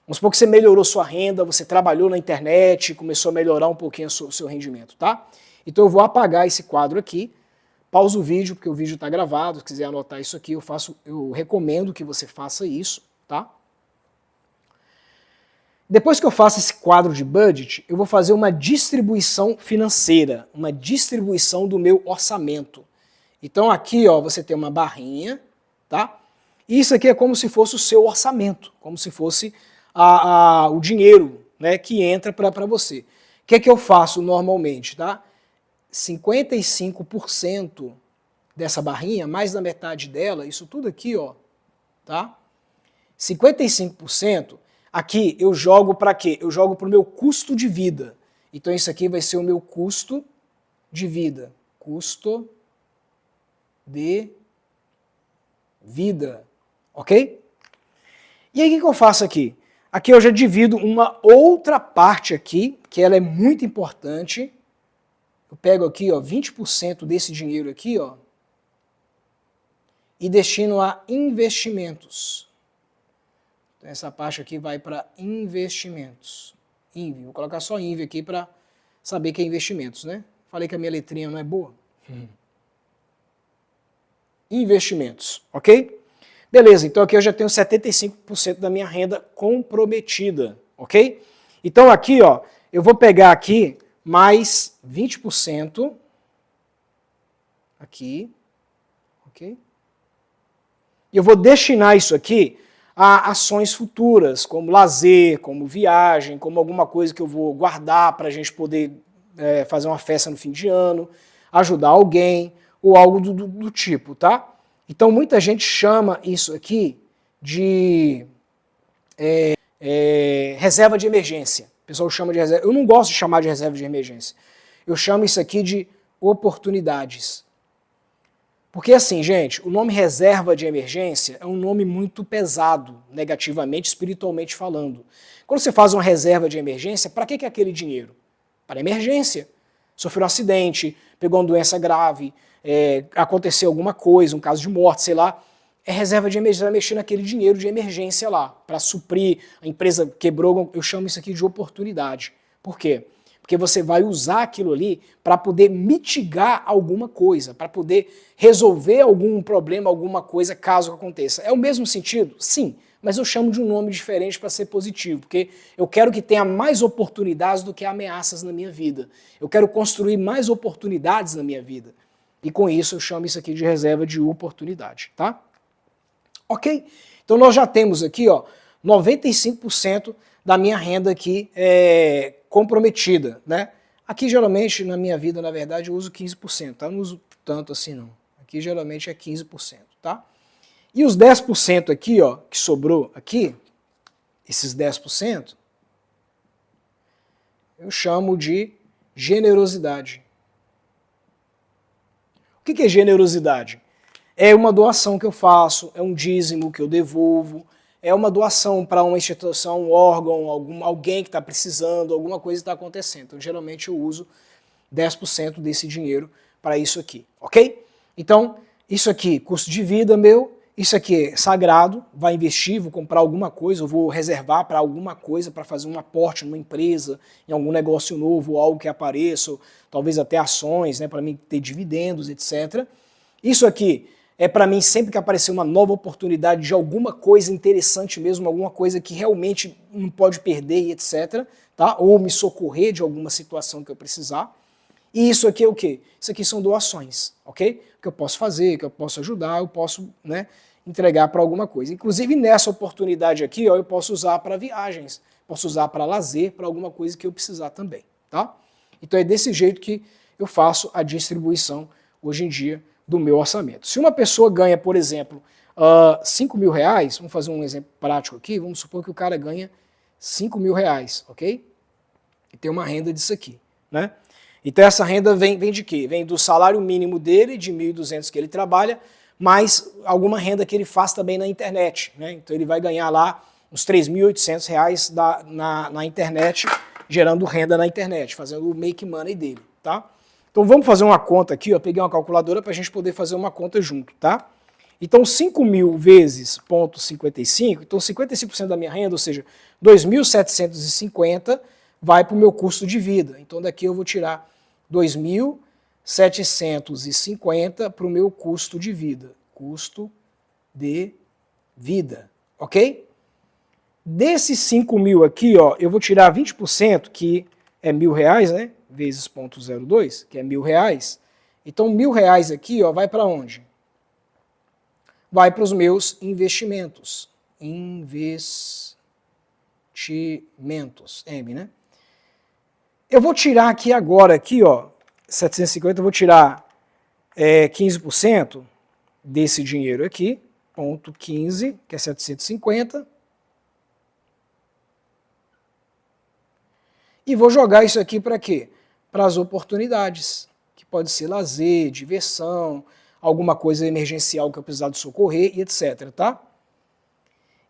vamos supor que você melhorou sua renda, você trabalhou na internet, começou a melhorar um pouquinho o seu rendimento, tá? Então eu vou apagar esse quadro aqui, pausa o vídeo, porque o vídeo está gravado, se quiser anotar isso aqui, eu recomendo que você faça isso, tá? Depois que eu faço esse quadro de budget, eu vou fazer uma distribuição financeira, uma distribuição do meu orçamento. Então aqui, ó, você tem uma barrinha, tá? E isso aqui é como se fosse o seu orçamento, como se fosse o dinheiro, né, que entra para você. O que é que eu faço normalmente, tá? 55% dessa barrinha, mais da metade dela, isso tudo aqui, ó, tá? 55% aqui eu jogo para quê? Eu jogo para o meu custo de vida. Então isso aqui vai ser o meu custo de vida. Custo de vida, ok? E aí o que eu faço aqui? Aqui eu já divido uma outra parte aqui, que ela é muito importante. Eu pego aqui, ó, 20% desse dinheiro aqui, ó, e destino a investimentos. Então essa parte aqui vai para investimentos. INVE, vou colocar só INVE aqui para saber que é investimentos, né? Falei que a minha letrinha não é boa. Investimentos, ok? Beleza, então aqui eu já tenho 75% da minha renda comprometida, ok? Então aqui, ó, eu vou pegar aqui mais 20% aqui, ok? E eu vou destinar isso aqui a ações futuras, como lazer, como viagem, como alguma coisa que eu vou guardar para a gente poder fazer uma festa no fim de ano, ajudar alguém, ou algo do tipo, tá? Então muita gente chama isso aqui de reserva de emergência. O pessoal chama de reserva. Eu não gosto de chamar de reserva de emergência. Eu chamo isso aqui de oportunidades. Porque assim, gente, o nome reserva de emergência é um nome muito pesado, negativamente, espiritualmente falando. Quando você faz uma reserva de emergência, para que é aquele dinheiro? Para emergência. Sofreu um acidente, pegou uma doença grave, aconteceu alguma coisa, um caso de morte, sei lá, é reserva de emergência, vai mexer naquele dinheiro de emergência lá, para suprir, a empresa quebrou, eu chamo isso aqui de oportunidade. Por quê? Porque você vai usar aquilo ali para poder mitigar alguma coisa, para poder resolver algum problema, alguma coisa, caso aconteça. É o mesmo sentido? Sim, mas eu chamo de um nome diferente para ser positivo, porque eu quero que tenha mais oportunidades do que ameaças na minha vida. Eu quero construir mais oportunidades na minha vida. E com isso eu chamo isso aqui de reserva de oportunidade, tá? Ok? Então nós já temos aqui, ó, 95% da minha renda aqui comprometida, né? Aqui geralmente na minha vida, na verdade, eu uso 15%, tá? Eu não uso tanto assim não. Aqui geralmente é 15%, tá? E os 10% aqui, ó, que sobrou aqui, esses 10%, eu chamo de generosidade. O que é generosidade? É uma doação que eu faço, é um dízimo que eu devolvo, é uma doação para uma instituição, um órgão, alguém que está precisando, alguma coisa está acontecendo. Então, geralmente eu uso 10% desse dinheiro para isso aqui, ok? Então, isso aqui, custo de vida meu, isso aqui é sagrado, vai investir, vou comprar alguma coisa, eu vou reservar para alguma coisa, para fazer um aporte numa empresa, em algum negócio novo, algo que apareça, ou talvez até ações, né, para mim ter dividendos, etc. Isso aqui é para mim sempre que aparecer uma nova oportunidade de alguma coisa interessante mesmo, alguma coisa que realmente não pode perder, etc. Tá? Ou me socorrer de alguma situação que eu precisar. E isso aqui é o quê? Isso aqui são doações, ok? O que eu posso fazer, o que eu posso ajudar, eu posso, né, entregar para alguma coisa. Inclusive nessa oportunidade aqui, ó, eu posso usar para viagens, posso usar para lazer, para alguma coisa que eu precisar também, tá? Então é desse jeito que eu faço a distribuição hoje em dia do meu orçamento. Se uma pessoa ganha, por exemplo, 5 mil reais, vamos fazer um exemplo prático aqui, vamos supor que o cara ganha 5 mil reais, ok? E tem uma renda disso aqui, né? Então essa renda vem de quê? Vem do salário mínimo dele, de 1.200 que ele trabalha, mais alguma renda que ele faz também na internet, né? Então ele vai ganhar lá uns 3.800 reais na internet, gerando renda na internet, fazendo o make money dele, tá? Então vamos fazer uma conta aqui, ó, peguei uma calculadora para a gente poder fazer uma conta junto, tá? Então 5 mil vezes 0,55, então 55% da minha renda, ou seja, 2.750, vai para o meu custo de vida. Então daqui eu vou tirar 2.750 para o meu custo de vida. Custo de vida, ok? Desses 5 mil aqui, ó, eu vou tirar 20%, que é R$1.000, né? Vezes 0,02, que é R$1.000. Então R$1.000 aqui, ó, vai para onde? Vai para os meus investimentos. Investimentos, M, né? Eu vou tirar aqui agora, aqui, ó, 750, eu vou tirar 15% desse dinheiro aqui, ponto 15, que é 750, e vou jogar isso aqui para quê? Para as oportunidades, que pode ser lazer, diversão, alguma coisa emergencial que eu precisar de socorrer e etc, tá?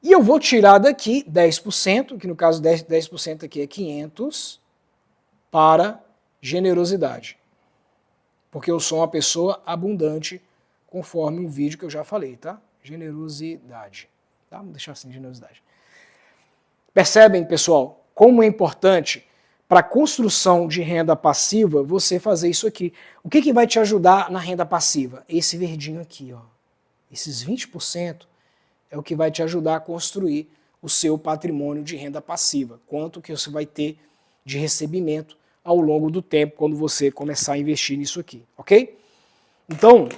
E eu vou tirar daqui 10%, que no caso 10% aqui é 500, para generosidade. Porque eu sou uma pessoa abundante, conforme um vídeo que eu já falei, tá? Generosidade. Tá? Vamos deixar assim, generosidade. Percebem, pessoal, como é importante para a construção de renda passiva você fazer isso aqui. O que vai te ajudar na renda passiva? Esse verdinho aqui, ó. Esses 20% é o que vai te ajudar a construir o seu patrimônio de renda passiva. Quanto que você vai ter de recebimento ao longo do tempo quando você começar a investir nisso aqui, ok? Então,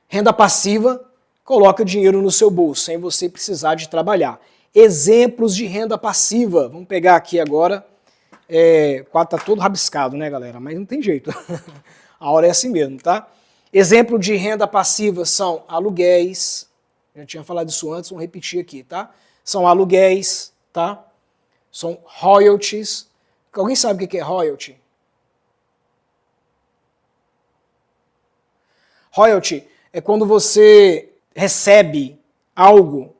renda passiva, coloca dinheiro no seu bolso, sem você precisar de trabalhar. Exemplos de renda passiva, vamos pegar aqui agora, o quadro está todo rabiscado, né, galera? Mas não tem jeito, a hora é assim mesmo, tá? Exemplo de renda passiva são aluguéis, já tinha falado isso antes, vamos repetir aqui, tá? São aluguéis, tá? São royalties. Alguém sabe o que é royalty? Royalty é quando você recebe algo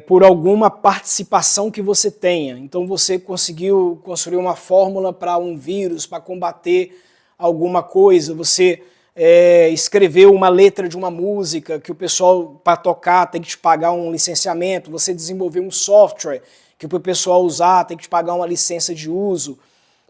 por alguma participação que você tenha. Então você conseguiu construir uma fórmula para um vírus, para combater alguma coisa, você escreveu uma letra de uma música que o pessoal, para tocar, tem que te pagar um licenciamento, você desenvolveu um software que para o pessoal usar tem que te pagar uma licença de uso,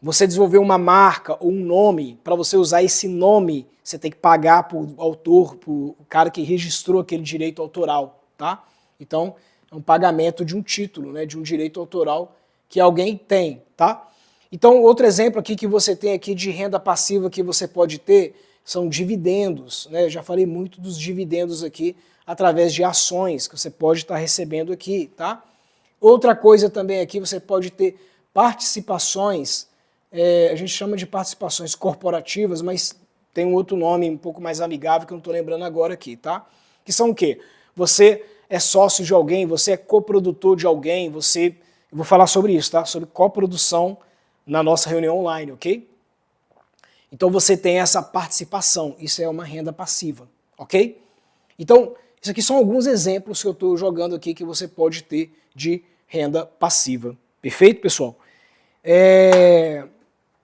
você desenvolveu uma marca ou um nome, para você usar esse nome, você tem que pagar para o autor, para o cara que registrou aquele direito autoral, tá? Então, é um pagamento de um título, né, de um direito autoral que alguém tem, tá? Então, outro exemplo aqui que você tem aqui de renda passiva que você pode ter são dividendos, né? Eu já falei muito dos dividendos aqui através de ações que você pode estar recebendo aqui, tá? Outra coisa também aqui, você pode ter participações, a gente chama de participações corporativas, mas tem um outro nome um pouco mais amigável que eu não estou lembrando agora aqui, tá? Que são o quê? Você é sócio de alguém, você é coprodutor de alguém, eu vou falar sobre isso, tá? Sobre coprodução na nossa reunião online, ok? Então você tem essa participação, isso é uma renda passiva, ok? Então, isso aqui são alguns exemplos que eu estou jogando aqui que você pode ter de renda passiva. Perfeito, pessoal?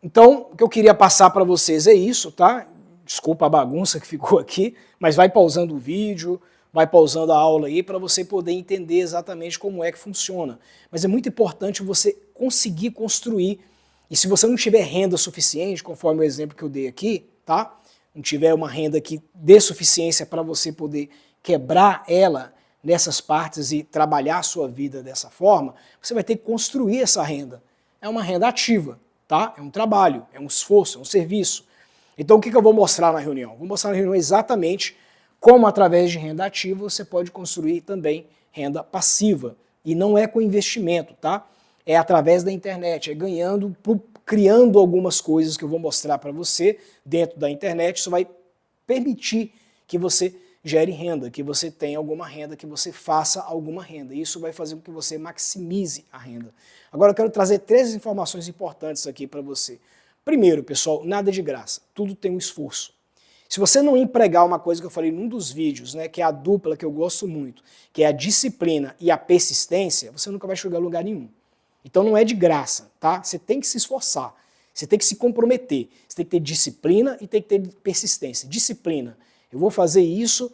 Então, o que eu queria passar para vocês é isso, tá? Desculpa a bagunça que ficou aqui, mas vai pausando o vídeo, vai pausando a aula aí para você poder entender exatamente como é que funciona. Mas é muito importante você conseguir construir, e se você não tiver renda suficiente, conforme o exemplo que eu dei aqui, tá? Não tiver uma renda que dê suficiência para você poder quebrar ela nessas partes e trabalhar a sua vida dessa forma, você vai ter que construir essa renda. É uma renda ativa, tá? É um trabalho, é um esforço, é um serviço. Então o que eu vou mostrar na reunião? Vou mostrar na reunião exatamente como através de renda ativa você pode construir também renda passiva. E não é com investimento, tá? É através da internet, é ganhando, criando algumas coisas que eu vou mostrar para você dentro da internet. Isso vai permitir que você gere renda, que você tenha alguma renda, que você faça alguma renda. Isso vai fazer com que você maximize a renda. Agora eu quero trazer 3 informações importantes aqui para você. Primeiro, pessoal, nada de graça, tudo tem um esforço. Se você não empregar uma coisa que eu falei num dos vídeos, né, que é a dupla que eu gosto muito, que é a disciplina e a persistência, você nunca vai chegar a lugar nenhum. Então não é de graça, tá? Você tem que se esforçar, você tem que se comprometer, você tem que ter disciplina e tem que ter persistência. Disciplina, eu vou fazer isso,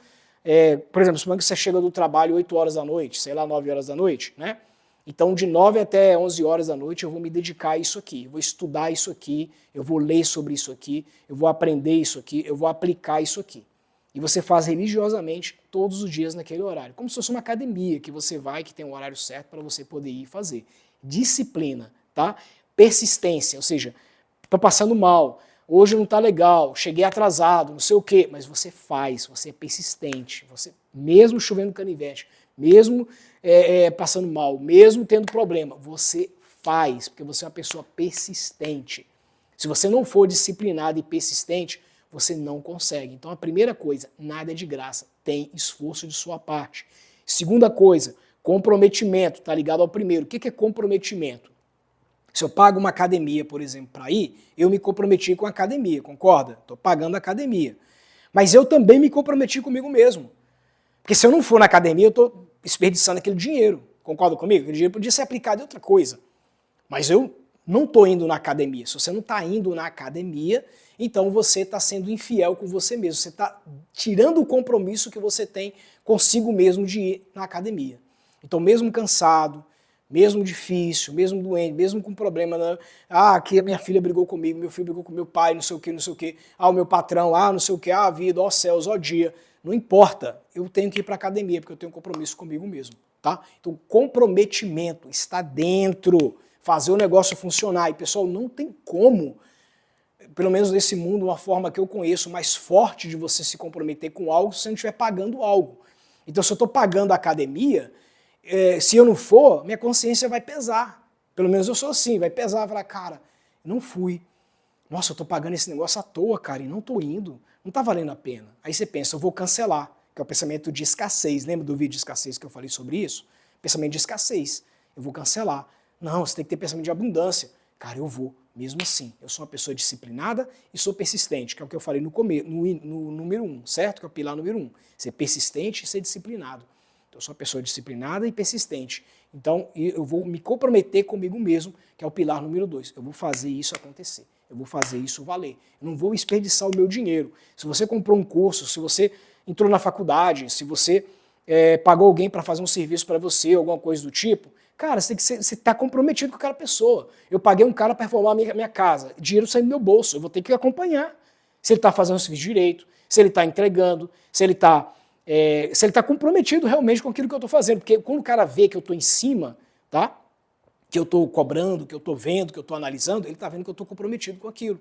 por exemplo, suponha que você chega do trabalho 8 horas da noite, sei lá, 9 horas da noite, né? Então de 9 até 11 horas da noite eu vou me dedicar a isso aqui, eu vou estudar isso aqui, eu vou ler sobre isso aqui, eu vou aprender isso aqui, eu vou aplicar isso aqui. E você faz religiosamente todos os dias naquele horário, como se fosse uma academia que você vai, que tem um horário certo para você poder ir fazer. Disciplina, tá? Persistência, ou seja, estou passando mal, hoje não está legal, cheguei atrasado, não sei o quê, mas você faz, você é persistente, você, mesmo chovendo canivete, mesmo passando mal, mesmo tendo problema, você faz, porque você é uma pessoa persistente. Se você não for disciplinado e persistente, você não consegue. Então a primeira coisa, nada é de graça, tem esforço de sua parte. Segunda coisa, comprometimento, tá ligado ao primeiro. O que é comprometimento? Se eu pago uma academia, por exemplo, para ir, eu me comprometi com a academia, concorda? Estou pagando a academia. Mas eu também me comprometi comigo mesmo. Porque se eu não for na academia, eu estou desperdiçando aquele dinheiro. Concorda comigo? Aquele dinheiro podia ser aplicado em outra coisa. Mas eu não estou indo na academia. Se você não está indo na academia, então você está sendo infiel com você mesmo. Você está tirando o compromisso que você tem consigo mesmo de ir na academia. Então, mesmo cansado, mesmo difícil, mesmo doente, mesmo com problema, né? Aqui a minha filha brigou comigo, meu filho brigou com meu pai, não sei o que, não sei o que. O meu patrão, não sei o que, a vida, ó céus, ó dia. Não importa, eu tenho que ir para a academia, porque eu tenho um compromisso comigo mesmo, tá? Então, comprometimento está dentro, fazer o negócio funcionar. E, pessoal, não tem como, pelo menos nesse mundo, uma forma que eu conheço mais forte de você se comprometer com algo se você não estiver pagando algo. Então, se eu estou pagando a academia, se eu não for, minha consciência vai pesar. Pelo menos eu sou assim, vai pesar, vai falar, cara, não fui. Nossa, eu tô pagando esse negócio à toa, cara, e não tô indo. Não tá valendo a pena. Aí você pensa, eu vou cancelar, que é o pensamento de escassez. Lembra do vídeo de escassez que eu falei sobre isso? Pensamento de escassez. Eu vou cancelar. Não, você tem que ter pensamento de abundância. Cara, eu vou, mesmo assim. Eu sou uma pessoa disciplinada e sou persistente, que é o que eu falei no número 1, certo? Que é o pilar número 1. Ser persistente e ser disciplinado. Então, eu sou uma pessoa disciplinada e persistente. Então, eu vou me comprometer comigo mesmo, que é o pilar número 2. Eu vou fazer isso acontecer. Eu vou fazer isso valer. Eu não vou desperdiçar o meu dinheiro. Se você comprou um curso, se você entrou na faculdade, se você pagou alguém para fazer um serviço para você, alguma coisa do tipo, cara, você está comprometido com aquela pessoa. Eu paguei um cara para reformar a minha casa. Dinheiro sai do meu bolso. Eu vou ter que acompanhar. Se ele está fazendo o serviço direito, se ele está entregando, se ele está comprometido realmente com aquilo que eu estou fazendo. Porque quando o cara vê que eu estou em cima, tá? Que eu estou cobrando, que eu estou vendo, que eu estou analisando, ele está vendo que eu estou comprometido com aquilo.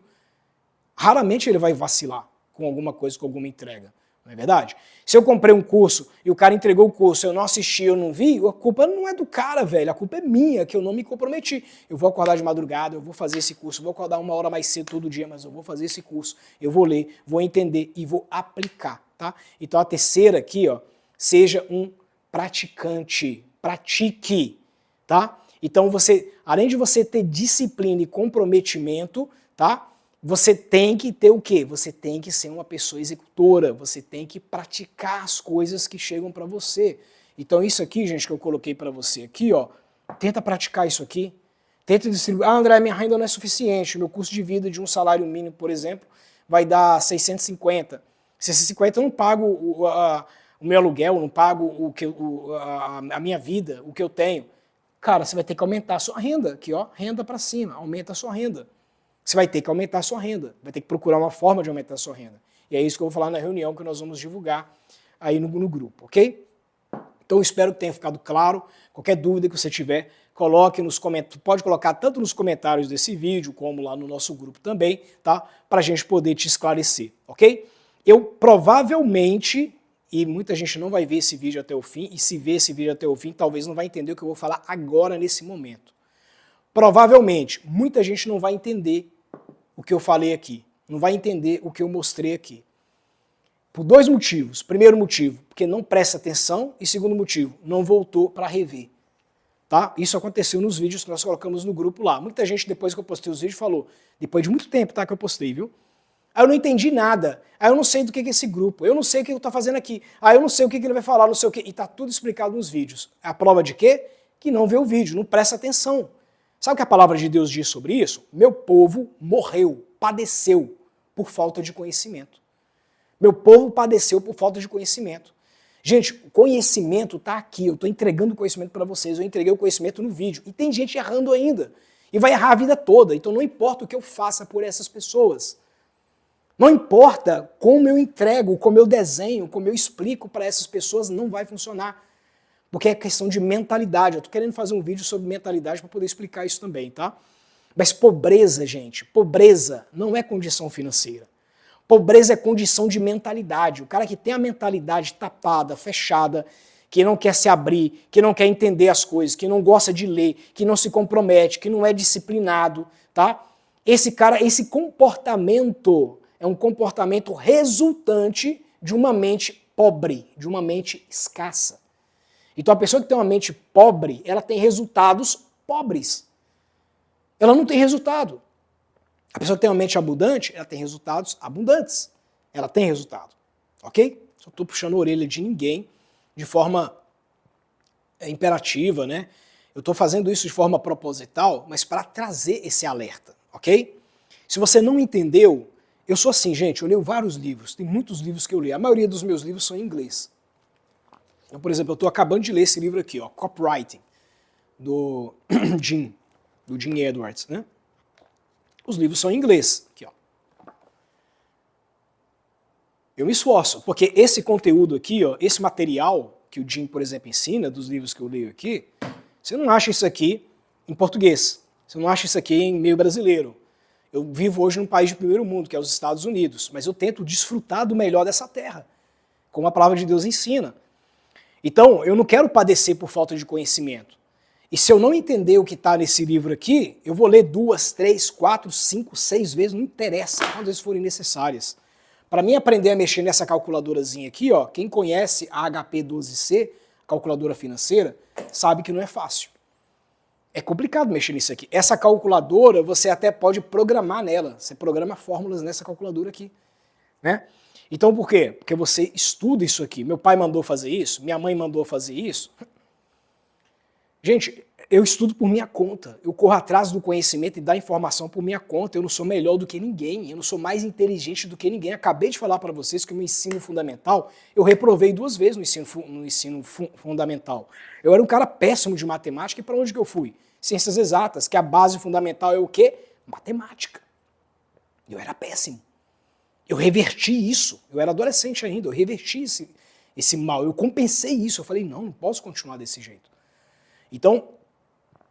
Raramente ele vai vacilar com alguma coisa, com alguma entrega. Não é verdade? Se eu comprei um curso e o cara entregou o curso, eu não assisti, eu não vi, a culpa não é do cara, velho, a culpa é minha, que eu não me comprometi. Eu vou acordar de madrugada, eu vou fazer esse curso, eu vou acordar 1 hora mais cedo todo dia, mas eu vou fazer esse curso, eu vou ler, vou entender e vou aplicar, tá? Então a terceira aqui, ó, seja um praticante, pratique, tá? Então você, além de você ter disciplina e comprometimento, tá? Você tem que ter o quê? Você tem que ser uma pessoa executora, você tem que praticar as coisas que chegam para você. Então isso aqui, gente, que eu coloquei para você aqui, ó, tenta praticar isso aqui, tenta distribuir. André, minha renda não é suficiente, meu custo de vida de um salário mínimo, por exemplo, vai dar 650. 650 eu não pago o meu aluguel, não pago a minha vida, o que eu tenho. Cara, você vai ter que aumentar a sua renda, aqui ó, renda para cima, aumenta a sua renda. Você vai ter que aumentar a sua renda, vai ter que procurar uma forma de aumentar a sua renda. E é isso que eu vou falar na reunião que nós vamos divulgar aí no grupo, ok? Então espero que tenha ficado claro. Qualquer dúvida que você tiver, coloque nos comentários, pode colocar tanto nos comentários desse vídeo, como lá no nosso grupo também, tá? Para a gente poder te esclarecer, ok? Eu provavelmente, e muita gente não vai ver esse vídeo até o fim, e se ver esse vídeo até o fim, talvez não vai entender o que eu vou falar agora, nesse momento. Provavelmente, muita gente não vai entender o que eu falei aqui, não vai entender o que eu mostrei aqui. Por dois motivos. Primeiro motivo, porque não presta atenção, e segundo motivo, não voltou para rever. Tá? Isso aconteceu nos vídeos que nós colocamos no grupo lá. Muita gente, depois que eu postei os vídeos, falou, depois de muito tempo, tá, que eu postei, viu? Aí eu não entendi nada, aí eu não sei do que é esse grupo, eu não sei o que eu tô fazendo aqui, aí eu não sei o que ele vai falar, não sei o que, e tá tudo explicado nos vídeos. A prova de quê? Que não vê o vídeo, não presta atenção. Sabe o que a palavra de Deus diz sobre isso? Meu povo morreu, padeceu por falta de conhecimento. Meu povo padeceu por falta de conhecimento. Gente, o conhecimento está aqui, eu estou entregando o conhecimento para vocês, eu entreguei o conhecimento no vídeo. E tem gente errando ainda. E vai errar a vida toda, então não importa o que eu faça por essas pessoas. Não importa como eu entrego, como eu desenho, como eu explico para essas pessoas, não vai funcionar. Porque é questão de mentalidade. Eu estou querendo fazer um vídeo sobre mentalidade para poder explicar isso também, tá? Mas pobreza, gente, pobreza não é condição financeira. Pobreza é condição de mentalidade. O cara que tem a mentalidade tapada, fechada, que não quer se abrir, que não quer entender as coisas, que não gosta de ler, que não se compromete, que não é disciplinado, tá? Esse cara, esse comportamento é um comportamento resultante de uma mente pobre, de uma mente escassa. Então a pessoa que tem uma mente pobre, ela tem resultados pobres. Ela não tem resultado. A pessoa que tem uma mente abundante, ela tem resultados abundantes. Ela tem resultado, ok? Só estou puxando a orelha de ninguém de forma imperativa, né? Eu estou fazendo isso de forma proposital, mas para trazer esse alerta, ok? Se você não entendeu, eu sou assim, gente, eu leio vários livros, tem muitos livros que eu leio, a maioria dos meus livros são em inglês. Então, por exemplo, eu estou acabando de ler esse livro aqui, ó, Copywriting, do Jim Edwards, né? Os livros são em inglês. Aqui, ó. Eu me esforço, porque esse conteúdo aqui, ó, esse material que o Jim, por exemplo, ensina, dos livros que eu leio aqui, você não acha isso aqui em português. Você não acha isso aqui em meio brasileiro. Eu vivo hoje num país de primeiro mundo, que é os Estados Unidos, mas eu tento desfrutar do melhor dessa terra, como a palavra de Deus ensina. Então, eu não quero padecer por falta de conhecimento. E se eu não entender o que está nesse livro aqui, eu vou ler 2, 3, 4, 5, 6 vezes, não interessa, quantas vezes forem necessárias. Para mim aprender a mexer nessa calculadorazinha aqui, ó, quem conhece a HP 12C, calculadora financeira, sabe que não é fácil. É complicado mexer nisso aqui. Essa calculadora, você até pode programar nela. Você programa fórmulas nessa calculadora aqui, né? Então por quê? Porque você estuda isso aqui. Meu pai mandou fazer isso, minha mãe mandou fazer isso. Gente, eu estudo por minha conta, eu corro atrás do conhecimento e da informação por minha conta, eu não sou melhor do que ninguém, eu não sou mais inteligente do que ninguém. Acabei de falar para vocês que o meu ensino fundamental, eu reprovei 2 vezes no ensino fundamental. Eu era um cara péssimo de matemática e para onde que eu fui? Ciências exatas, que a base fundamental é o quê? Matemática. Eu era péssimo. Eu reverti isso, eu era adolescente ainda, eu reverti esse mal, eu compensei isso, eu falei, não posso continuar desse jeito. Então,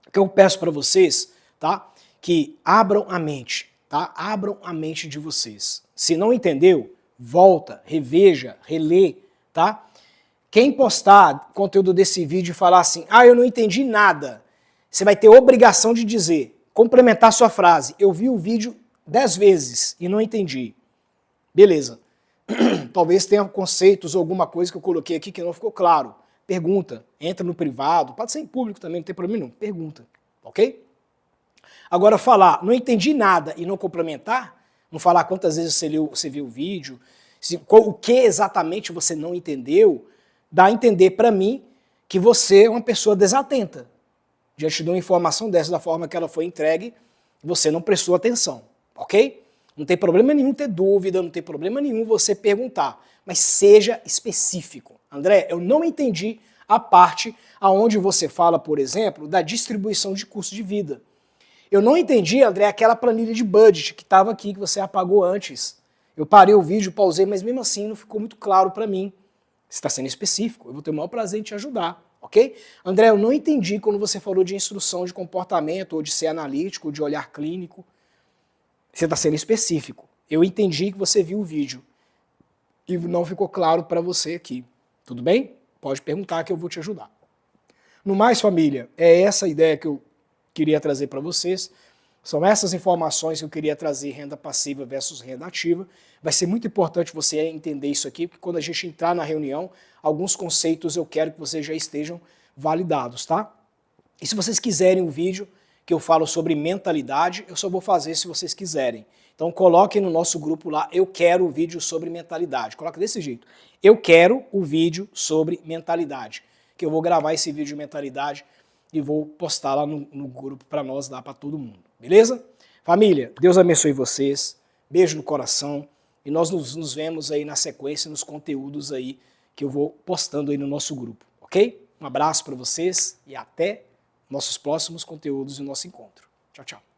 o que eu peço para vocês, tá? Que abram a mente, tá? Abram a mente de vocês. Se não entendeu, volta, reveja, relê, tá? Quem postar conteúdo desse vídeo e falar assim, eu não entendi nada, você vai ter obrigação de dizer, complementar sua frase, eu vi o vídeo 10 vezes e não entendi. Beleza. Talvez tenha conceitos ou alguma coisa que eu coloquei aqui que não ficou claro. Pergunta, entra no privado, pode ser em público também, não tem problema nenhum, pergunta, ok? Agora falar, não entendi nada e não complementar, não falar quantas vezes você viu o vídeo, o que exatamente você não entendeu, dá a entender para mim que você é uma pessoa desatenta. Diante de uma informação dessa, da forma que ela foi entregue, você não prestou atenção, ok? Não tem problema nenhum ter dúvida, não tem problema nenhum você perguntar, mas seja específico. André, eu não entendi a parte aonde você fala, por exemplo, da distribuição de custo de vida. Eu não entendi, André, aquela planilha de budget que estava aqui, que você apagou antes. Eu parei o vídeo, pausei, mas mesmo assim não ficou muito claro para mim. Você está sendo específico, eu vou ter o maior prazer em te ajudar, ok? André, eu não entendi quando você falou de instrução de comportamento, ou de ser analítico, ou de olhar clínico. Você está sendo específico. Eu entendi que você viu o vídeo e não ficou claro para você aqui. Tudo bem? Pode perguntar que eu vou te ajudar. No mais, família, é essa a ideia que eu queria trazer para vocês. São essas informações que eu queria trazer, renda passiva versus renda ativa. Vai ser muito importante você entender isso aqui, porque quando a gente entrar na reunião, alguns conceitos eu quero que vocês já estejam validados, tá? E se vocês quiserem um vídeo que eu falo sobre mentalidade, eu só vou fazer se vocês quiserem. Então coloquem no nosso grupo lá, eu quero o vídeo sobre mentalidade. Coloca desse jeito. Eu quero o vídeo sobre mentalidade. Que eu vou gravar esse vídeo de mentalidade e vou postar lá no grupo para nós, dar para todo mundo. Beleza? Família, Deus abençoe vocês. Beijo no coração. E nós nos vemos aí na sequência, nos conteúdos aí que eu vou postando aí no nosso grupo. Ok? Um abraço para vocês e até nossos próximos conteúdos e nosso encontro. Tchau, tchau.